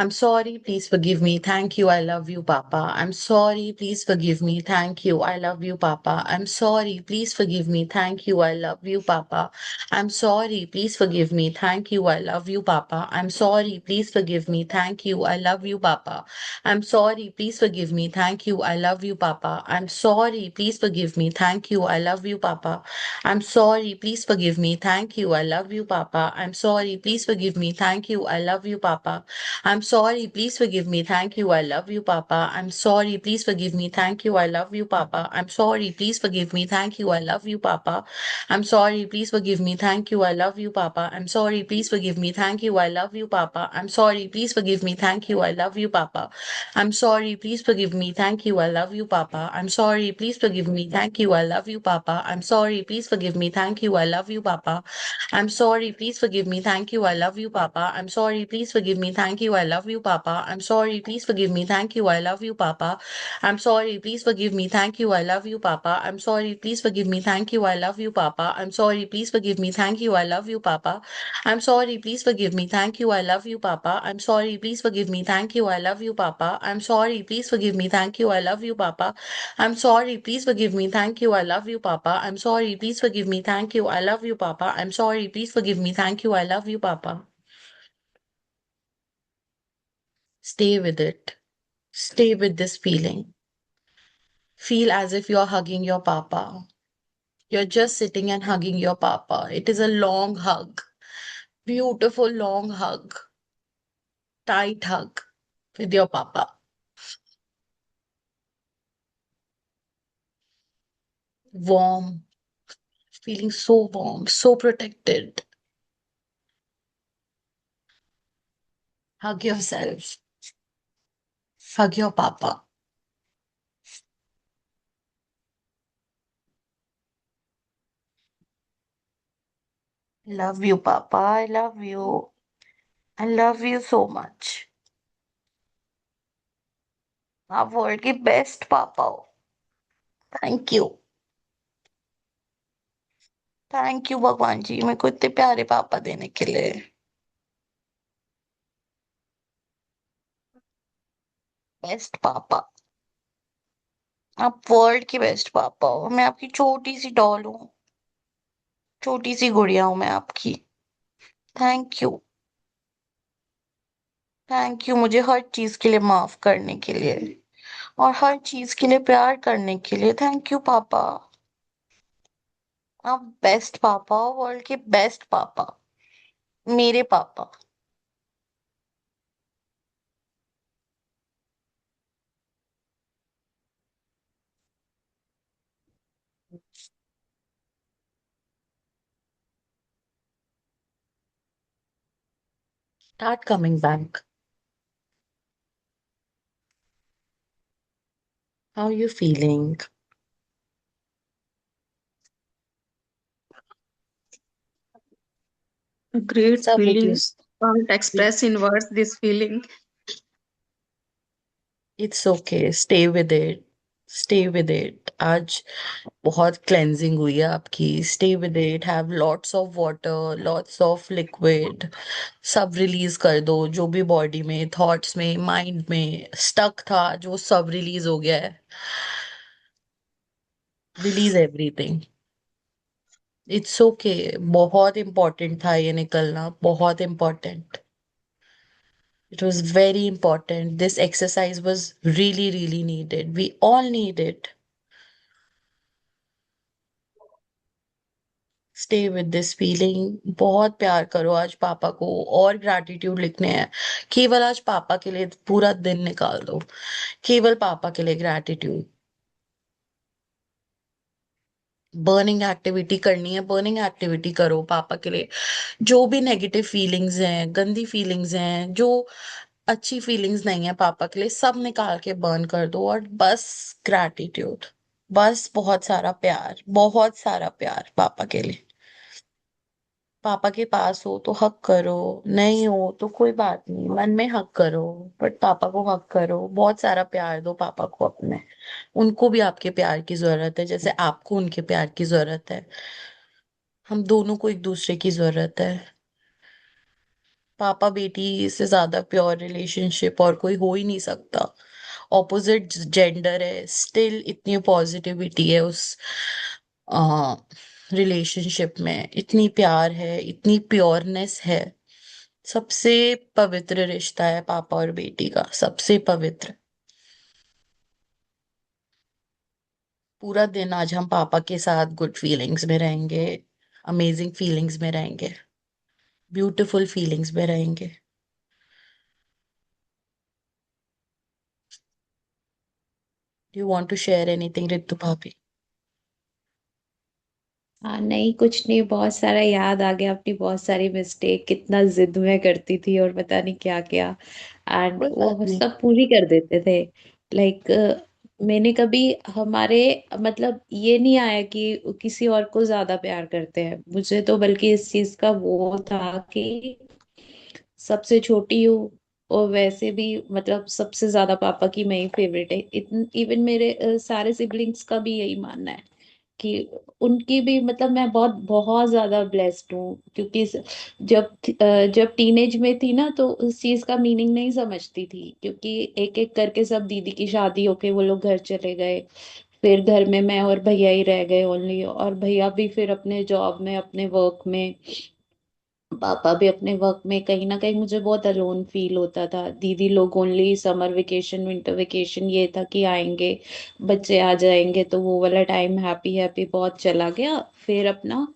I'm sorry, please forgive me. Thank you, I love you, Papa. I'm sorry, please forgive me. Thank you, I love you, Papa. I'm sorry, please forgive me. Thank you, I love you, Papa. I'm sorry, please forgive me. Thank you, I love you, Papa. I'm sorry, please forgive me. Thank you, I love you, Papa. I'm sorry, please forgive me. Thank you, I love you, Papa. I'm sorry, please forgive me. Thank you, I love you, Papa. I'm sorry, please forgive me. Thank you, I love you, Papa. I'm sorry, please forgive me. Thank you, I love you, Papa. I'm sorry, please forgive me. Thank you. I love you, Papa. I'm sorry, please forgive me. Thank you. I love you, Papa. I'm sorry, please forgive me. Thank you. I love you, Papa. I'm sorry, please forgive me. Thank you. I love you, Papa. I'm sorry, please forgive me. Thank you. I love you, Papa. I'm sorry, please forgive me. Thank you. I love you, Papa. I'm sorry, please forgive me. Thank you. I love you, Papa. I'm sorry, please forgive me. Thank you. I love you, Papa. I'm sorry, please forgive me. Thank you. I love you, Papa. I'm sorry, please forgive me. Thank you. I love you, Papa. I'm sorry, please forgive me. Thank you. I love you, Papa. I'm sorry, please forgive me. Thank you. I love you, Papa. I'm sorry, please forgive me. Thank you. I love you, Papa. I'm sorry, please forgive me. Thank you. I love you, Papa. I'm sorry, please forgive me. Thank you. I love you, Papa. I'm sorry, please forgive me. Thank you. I love you, Papa. I'm sorry, please forgive me. Thank you. I love you, Papa. I'm sorry, please forgive me. Thank you. I love you, Papa. I'm sorry, please forgive me. Thank you. I love you, Papa. I'm sorry, please forgive me. Thank you. I love you, Papa. I'm sorry, please forgive me. Thank you. I love you, Papa. Stay with it. Stay with this feeling. Feel as if you're hugging your papa. You're just sitting and hugging your papa. It is a long hug. Beautiful long hug. Tight hug with your papa. Warm. Feeling so warm, so protected. Hug yourself. Hug your papa. Love you, papa. I love you. I love you so much. आप world के best पापा हो. Thank you. Thank you भगवान जी मेरे को इतने प्यारे पापा देने के लिए. बेस्ट पापा. आप वर्ल्ड के बेस्ट पापा हो. मैं आपकी छोटी सी डॉल हूँ. छोटी सी गुड़िया हूँ मैं आपकी. Thank you. थैंक यू मुझे हर चीज के लिए माफ करने के लिए और हर चीज के लिए प्यार करने के लिए. थैंक यू पापा. आप बेस्ट पापा हो. वर्ल्ड के बेस्ट पापा. मेरे पापा. Start coming back. How are you feeling? A great सब feeling. reduce. Can't express in words this feeling. It's okay. Stay with it. Stay with it. आज बहुत cleansing हुई है आपकी. Stay with it. Have lots of water, lots of liquid. सब release कर दो जो भी बॉडी में, थॉट्स में, माइंड में स्टक था, जो सब रिलीज हो गया है. Release everything. It's okay. बहुत इम्पोर्टेंट था ये निकलना, बहुत important. It was very important. This exercise was really really needed, we all need it. Stay with this feeling. बहुत प्यार करो आज पापा को, और ग्रैटिट्यूड लिखने हैं। केवल आज पापा के लिए पूरा दिन निकाल दो, केवल पापा के लिए ग्रैटिट्यूड। बर्निंग एक्टिविटी करनी है, बर्निंग एक्टिविटी करो पापा के लिए। जो भी नेगेटिव फीलिंग्स हैं, गंदी फीलिंग्स हैं, जो अच्छी फीलिंग्स नहीं है पापा के लिए, सब निकाल के बर्न कर दो, और बस ग्रैटिट्यूड। बस बहुत सारा प्यार, बहुत सारा प्यार पापा के लिए। पापा के पास हो तो हक करो, नहीं हो तो कोई बात नहीं, मन में हक करो, बट पापा को हक करो। बहुत सारा प्यार दो पापा को अपने। उनको भी आपके प्यार की जरूरत है, जैसे आपको उनके प्यार की जरूरत है। हम दोनों को एक दूसरे की जरूरत है। पापा बेटी से ज्यादा प्योर रिलेशनशिप और कोई हो ही नहीं सकता। ऑपोजिट जेंडर है, स्टिल इतनी पॉजिटिविटी है उस रिलेशनशिप में, इतनी प्यार है, इतनी प्योरनेस है। सबसे पवित्र रिश्ता है पापा और बेटी का, सबसे पवित्र। पूरा दिन आज हम पापा के साथ गुड फीलिंग्स में रहेंगे, अमेजिंग फीलिंग्स में रहेंगे, ब्यूटीफुल फीलिंग्स में रहेंगे। Do you want to share anything Ritu bhabhi? हाँ, नहीं कुछ नहीं, बहुत सारा याद आ गया अपनी बहुत सारी मिस्टेक, कितना जिद में करती थी और पता नहीं क्या क्या। एंड कोई बात वो नहीं। सब पूरी कर देते थे। लाइक मैंने कभी हमारे मतलब ये नहीं आया कि किसी और को ज्यादा प्यार करते हैं, मुझे तो बल्कि इस चीज का वो था कि सबसे छोटी हूँ, और वैसे भी मतलब सबसे ज्यादा पापा की मैं ही फेवरेट है। इवन मेरे सारे सिबलिंग्स का भी यही मानना है कि उनकी भी मतलब मैं बहुत बहुत ज्यादा ब्लेस्ड हूँ, क्योंकि जब टीनेज में थी ना तो उस चीज का मीनिंग नहीं समझती थी, क्योंकि एक एक करके सब दीदी की शादी होके वो लोग घर चले गए। फिर घर में मैं और भैया ही रह गए ओनली, और भैया भी फिर अपने जॉब में अपने वर्क में, पापा भी अपने वर्क में। कहीं ना कहीं मुझे बहुत अलोन फील होता था। दीदी लोग only summer vacation winter vacation ये था कि आएंगे, बच्चे आ जाएंगे, तो वो वाला टाइम हैप्पी हैप्पी बहुत चला गया। फिर अपना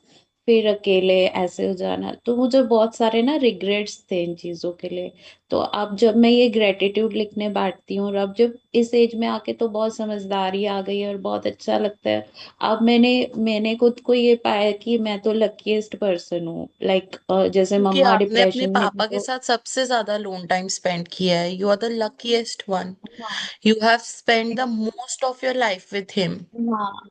फिर अकेले ऐसे हो जाना, तो मुझे बहुत सारे ना रिग्रेट्स थे इन चीजों के लिए। तो अब जब मैं ये ग्रेटिट्यूड लिखने बैठती हूँ, और अब जब इस एज में आके तो बहुत समझदारी आ गई है और बहुत अच्छा लगता है। अब मैंने खुद को ये पाया कि मैं तो लकीएस्ट पर्सन हूँ। लाइक जैसे क्योंकि मम्मा आपने अपने डिप्रेशन में थी पापा के तो साथ सबसे ज्यादा लोन टाइम स्पेंड किया है। You are the luckiest one. हाँ, you have spend the most of your life with him. हाँ,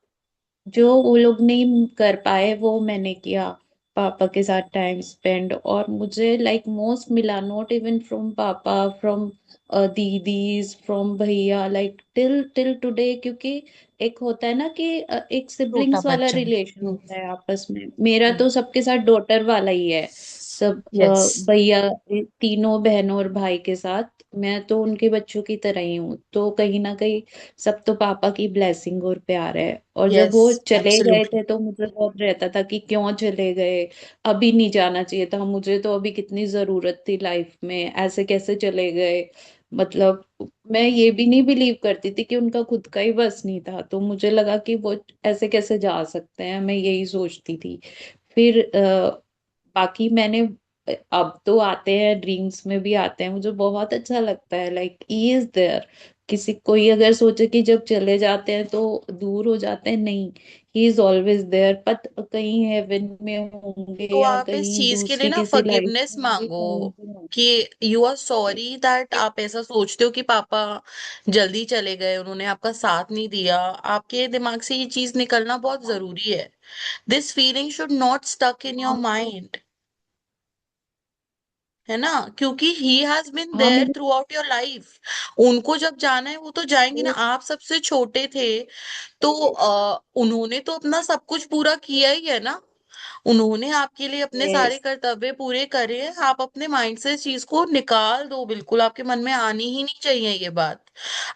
जो वो लोग नहीं कर पाए वो मैंने किया, पापा के साथ टाइम स्पेंड। और मुझे लाइक मोस्ट मिला नॉट इवन फ्रॉम पापा, फ्रॉम दीदीज, फ्रॉम भैया, लाइक टिल टिल टुडे। क्योंकि एक होता है ना कि एक छोटा सिबलिंग्स वाला बच्चा। रिलेशन होता है आपस में, मेरा तो सबके साथ डॉटर वाला ही है। सब यस। भैया, तीनों बहनों और भाई के साथ मैं तो उनके बच्चों की तरह ही हूँ। तो कहीं ना कहीं सब तो पापा की ब्लेसिंग और प्यार है। और जब यस। वो चले गए एब्सोल्युटली। थे तो मुझे बहुत रहता था कि क्यों चले गए, अभी नहीं जाना चाहिए था, मुझे तो अभी कितनी जरूरत थी लाइफ में, ऐसे कैसे चले गए। मतलब मैं ये भी नहीं बिलीव करती थी कि उनका खुद का ही बस नहीं था, तो मुझे लगा कि वो ऐसे कैसे जा सकते हैं, मैं यही सोचती थी। फिर बाकी मैंने अब तो आते हैं ड्रीम्स में भी आते हैं, मुझे बहुत अच्छा लगता है। Like he is there. किसी कोई अगर सोचे कि जब चले जाते हैं तो दूर हो जाते हैं, नहीं, ही इज ऑलवेज देयर। पत कहीं हेवन में होंगे तो या आप इस कहीं चीज के लिए दूसरी ना किसी लाइफ फॉरगिवनेस में होंगे, मांगो, कहीं भी होंगे। कि यू आर सॉरी दैट आप ऐसा सोचते हो कि पापा जल्दी चले गए, उन्होंने आपका साथ नहीं दिया। आपके दिमाग से ये चीज निकलना बहुत जरूरी है। This feeling should not stuck in your हाँ, माइंड, है ना? क्योंकि ही हैज बिन हाँ, देयर मैंने थ्रू आउट योर लाइफ। उनको जब जाना है वो तो जाएंगे ना। आप सबसे छोटे थे, तो उन्होंने तो अपना सब कुछ पूरा किया ही है ना। उन्होंने आपके लिए अपने सारे यस। कर्तव्य पूरे करे हैं, आप अपने माइंड से इस चीज को निकाल दो, बिल्कुल आपके मन में आनी ही नहीं चाहिए ये बात।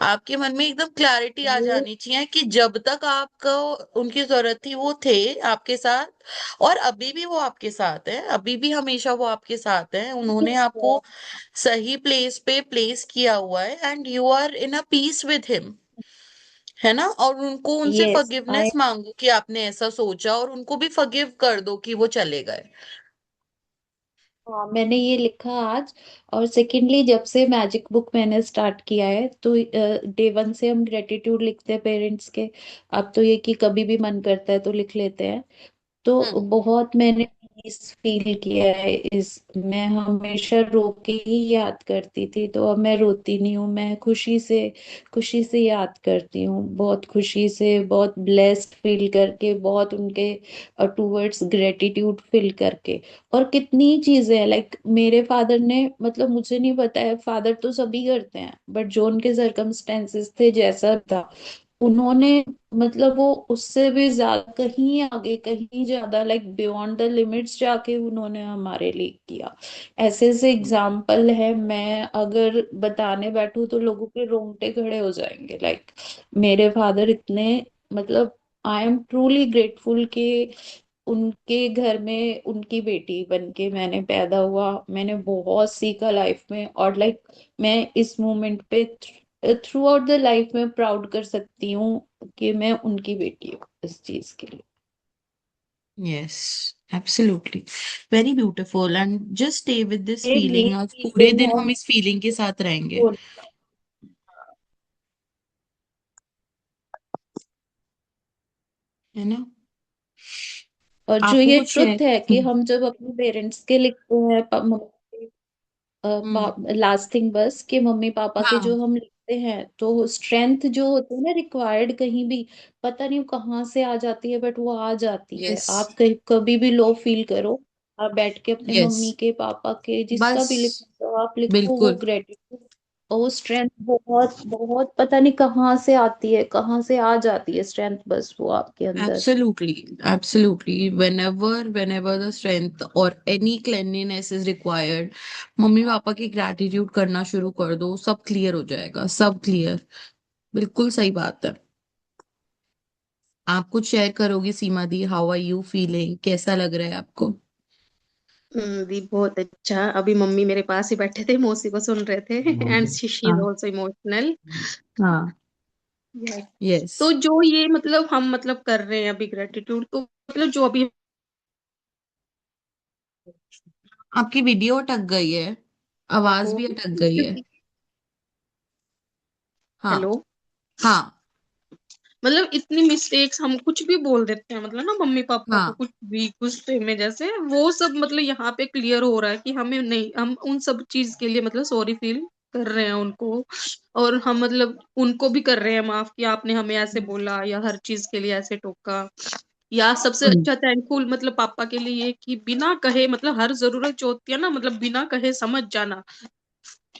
आपके मन में एकदम क्लैरिटी आ वो जानी चाहिए कि जब तक आपको उनकी जरूरत थी वो थे आपके साथ, और अभी भी वो आपके साथ है, अभी भी हमेशा वो आपके साथ है, उन्होंने आपको सही प्लेस पे प्लेस किया हुआ है, and you are in a peace with him, है ना। और उनको, उनसे यस आई फॉरगिवनेस मांगो कि आपने ऐसा सोचा, और उनको भी फॉरगिव कर दो कि वो चले गए। हाँ, मैंने ये लिखा आज। और सेकेंडली, जब से मैजिक बुक मैंने स्टार्ट किया है तो डे वन से हम ग्रेटिट्यूड लिखते हैं पेरेंट्स के। अब तो ये कि कभी भी मन करता है तो लिख लेते हैं। तो हम्म। बहुत मैंने पीस फील किया है इस। मैं हमेशा रो के ही याद करती थी, तो अब मैं रोती नहीं हूँ, मैं खुशी से याद करती हूँ, बहुत खुशी से, बहुत ब्लेस्ड फील करके, बहुत उनके टूवर्ड्स ग्रेटिट्यूड फील करके। और कितनी चीजें हैं, लाइक मेरे फादर ने, मतलब मुझे नहीं पता है, फादर तो सभी करते हैं, बट जो उनके सर्कमस्टेंसेस थे जैसा था, उन्होंने, मतलब वो उससे भी ज्यादा, कहीं आगे, कहीं ज्यादा, लाइक बियॉन्ड द लिमिट्स जाके उन्होंने हमारे लिए किया। ऐसे ऐसे एग्जाम्पल है, मैं अगर बताने बैठूं तो लोगों के रोंगटे खड़े हो जाएंगे। लाइक मेरे फादर इतने, मतलब आई एम ट्रूली ग्रेटफुल कि उनके घर में उनकी बेटी बन के मैंने पैदा हुआ। मैंने बहुत सीखा लाइफ में, और लाइक मैं इस मोमेंट पे थ्रू आउट द लाइफ में प्राउड कर सकती हूँ कि मैं उनकी बेटी हूँ इस चीज के लिए। Yes, absolutely, very beautiful, and just stay with this ये मेन फीलिंग, आज पूरे फीलिंग दिन है। हम इस फीलिंग के साथ रहेंगे, वो- है ना। और जो आपको ये कुछ शेयर। ट्रुथ है कि हम जब अपने पेरेंट्स के लिखते हैं, हम्म। लास्ट थिंग बस, कि मम्मी पापा के हाँ। जो हम लिखते हैं, तो स्ट्रेंथ जो होती है ना रिक्वायर्ड, कहीं भी पता नहीं वो कहाँ से आ जाती है, बट वो आ जाती है। यस। आप कहीं कभी भी लो फील करो, आप बैठ के अपने यस। मम्मी के, पापा के, जिसका बस। भी लिखो, आप लिखो वो बिल्कुल। ग्रेटिट्यूड। और वो स्ट्रेंथ बहुत बहुत पता नहीं कहाँ से आती है, कहाँ से आ जाती है स्ट्रेंथ, बस वो आपके अंदर। Absolutely, absolutely. Whenever the strength or any cleanliness is required, mummy papa की ग्रैटिट्यूड करना शुरू कर दो, सब क्लियर हो जाएगा, सब क्लियर। बिल्कुल सही बात है। आप कुछ शेयर करोगी Seema di? How are you feeling? कैसा लग रहा है आपको? दी बहुत अच्छा। अभी मम्मी मेरे पास ही बैठे थे, मौसी को सुन रहे थे। एंड शी इज हाँ। Also emotional. हाँ। यस। तो जो ये मतलब हम मतलब कर रहे हैं अभी ग्रेटिट्यूड, तो मतलब जो अभी। आपकी वीडियो अटक गई है, आवाज को भी अटक गई है। हाँ। हेलो। हाँ। मतलब इतनी मिस्टेक्स हम कुछ भी बोल देते हैं, मतलब ना मम्मी पापा को हाँ। कुछ भी गुस्से में, जैसे वो सब मतलब यहाँ पे क्लियर हो रहा है कि हमें नहीं, हम उन सब चीज के लिए मतलब सॉरी फील कर रहे हैं उनको। और हम मतलब उनको भी कर रहे हैं माफ कि आपने हमें ऐसे बोला या हर चीज के लिए ऐसे टोका। या सबसे हम्म। अच्छा थैंकफुल मतलब पापा के लिए ये कि बिना कहे, मतलब हर जरूरत जो होती है ना, मतलब बिना कहे समझ जाना,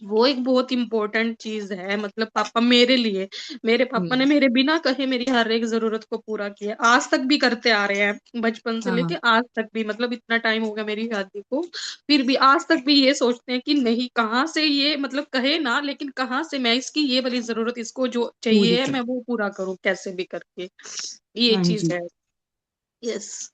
वो एक बहुत इंपॉर्टेंट चीज है। मतलब पापा मेरे लिए, मेरे पापा ने हम्म। मेरे बिना कहे मेरी हर एक जरूरत को पूरा किया, आज तक भी करते आ रहे हैं, बचपन से लेके हाँ। आज तक भी। मतलब इतना टाइम हो गया मेरी शादी को, फिर भी आज तक भी ये सोचते हैं कि नहीं, कहाँ से ये मतलब कहे ना, लेकिन कहाँ से मैं इसकी ये वाली जरूरत, इसको जो पूरी चाहिए है कर। मैं वो पूरा करूँ कैसे भी करके। ये हाँ चीज जी। है। यस।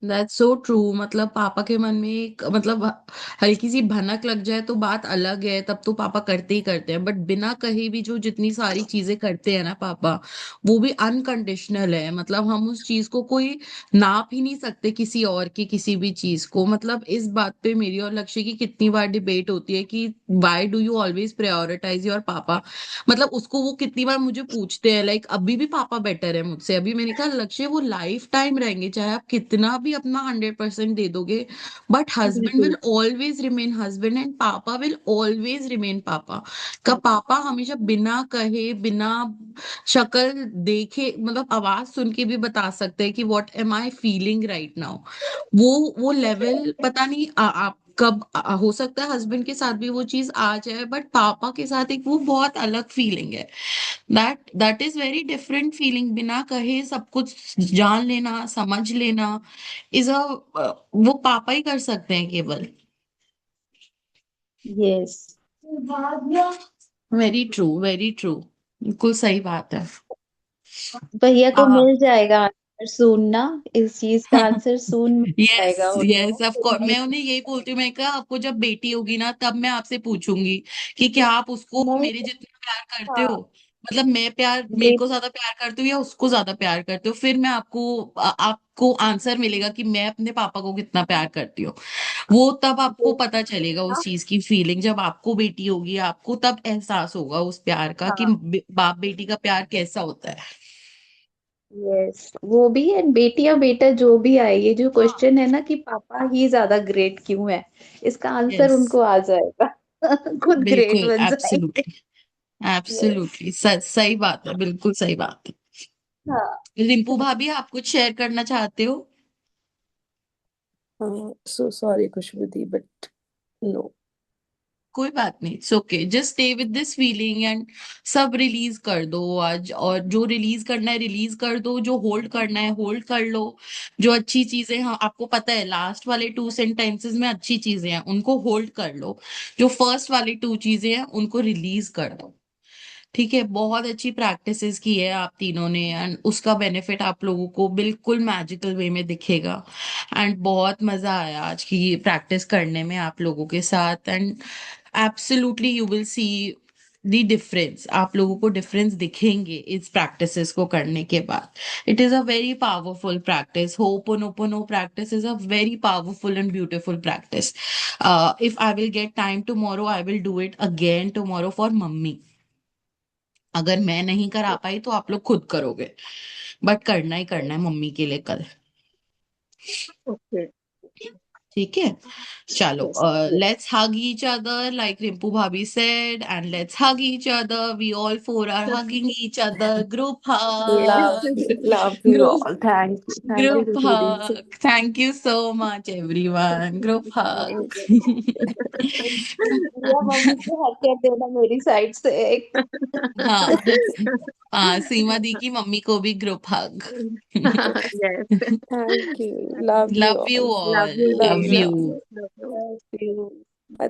That's so true. मतलब पापा के मन में एक, मतलब हल्की सी भनक लग जाए तो बात अलग है, तब तो पापा करते ही करते हैं, बट बिना कहे भी जो जितनी सारी चीजें करते हैं ना पापा, वो भी अनकंडीशनल है। मतलब हम उस चीज को कोई नाप ही नहीं सकते किसी और की किसी भी चीज को। मतलब इस बात पे मेरी और लक्ष्य की कितनी बार डिबेट होती है कि why do you always prioritize your papa. मतलब उसको वो कितनी बार मुझे पूछते हैं, लाइक अभी भी पापा बेटर है मुझसे। अभी मैंने कहा लक्ष्य वो लाइफ टाइम रहेंगे, चाहे आप कितना भी अपना 100% दे दोगे, बट हस्बैंड बिल्कुल। Will always remain husband, and पापा विल ऑलवेज रिमेन पापा। का पापा हमेशा बिना कहे, बिना शक्ल देखे, मतलब आवाज सुन के भी बता सकते हैं कि what am I feeling right now. वो लेवल पता नहीं, आप कब हो सकता है हस्बैंड के साथ भी वो चीज आ जाए, बट पापा के साथ एक वो बहुत अलग फीलिंग है। That is very different feeling. बिना कहे सब कुछ जान लेना, समझ लेना इज अ, वो पापा ही कर सकते हैं केवल। Yes. Very true, very true. बिल्कुल सही बात है। भैया को आ, मिल जाएगा आंसर सून ना, इस चीज का आंसर सून मिल यस जाएगा यस, उनको। ऑफ कोर्स मैं उन्हें यही बोलती हूँ, मैं कहा आपको जब बेटी होगी ना तब मैं आपसे पूछूंगी कि क्या आप उसको नहीं। मेरे जितना प्यार करते हाँ। हो, मतलब मैं प्यार मेरे बेट को ज्यादा प्यार करती हूँ या उसको ज्यादा प्यार करते हो, फिर मैं आपको आंसर मिलेगा कि मैं अपने पापा को कितना प्यार करती हूँ। वो तब आपको बेट पता चलेगा ना। उस चीज की फीलिंग, जब आपको बेटी होगी आपको तब एहसास होगा उस प्यार का कि हाँ। बाप बेटी का प्यार कैसा होता है। यस, वो भी है। बेटी या बेटा जो भी आए, ये जो क्वेश्चन है ना कि पापा ही ज्यादा ग्रेट क्यों है, इसका आंसर यस, उनको आ जाएगा। खुद ग्रेट बिल्कुल, बन जाएंगे। Absolutely, yes. एब्सोल्युटली सही बात है, बिल्कुल सही बात है। हाँ। रिंपू भाभी, आप कुछ शेयर करना चाहते हो? So sorry Khushboo di, but no. कोई बात नहीं, it's okay, just stay with this feeling and सब रिलीज कर दो आज, और जो रिलीज करना है रिलीज कर दो, जो होल्ड करना है होल्ड कर लो। जो अच्छी चीजें, हाँ आपको पता है लास्ट वाले 2 सेंटेंसेस में अच्छी चीजें हैं उनको होल्ड कर लो, जो फर्स्ट वाली 2 चीजें हैं उनको रिलीज कर दो। ठीक है, बहुत अच्छी प्रैक्टिसेस की है आप तीनों ने, एंड उसका बेनिफिट आप लोगों को बिल्कुल मैजिकल वे में दिखेगा। एंड बहुत मजा आया आज की ये प्रैक्टिस करने में आप लोगों के साथ, and absolutely you will see the difference. आप लोगों को डिफरेंस दिखेंगे इस प्रैक्टिसेस को करने के बाद। It is a very powerful practice. Ho'oponopono practice is a very powerful and beautiful practice. If I will get time tomorrow I will do it again tomorrow for mummy. अगर मैं नहीं करा पाई तो आप लोग खुद करोगे, बट करना ही करना है मम्मी के लिए कल। ओके। ठीक है, चलो, yes. Let's hug each other like Rimpu भाभी said, and let's hug each other, we all four are hugging each other, group hug, love you group all, thank you group Khushbu दी। Hug, thank you so much everyone, group hug. भैया mummy को हक कर देना मेरी side से एक। हाँ हाँ, सीमा दी की मम्मी को भी group hug. Yes. Thank you, love you love you all, love all, you love love you भैया। You. All. Love you. Thank you. Bye.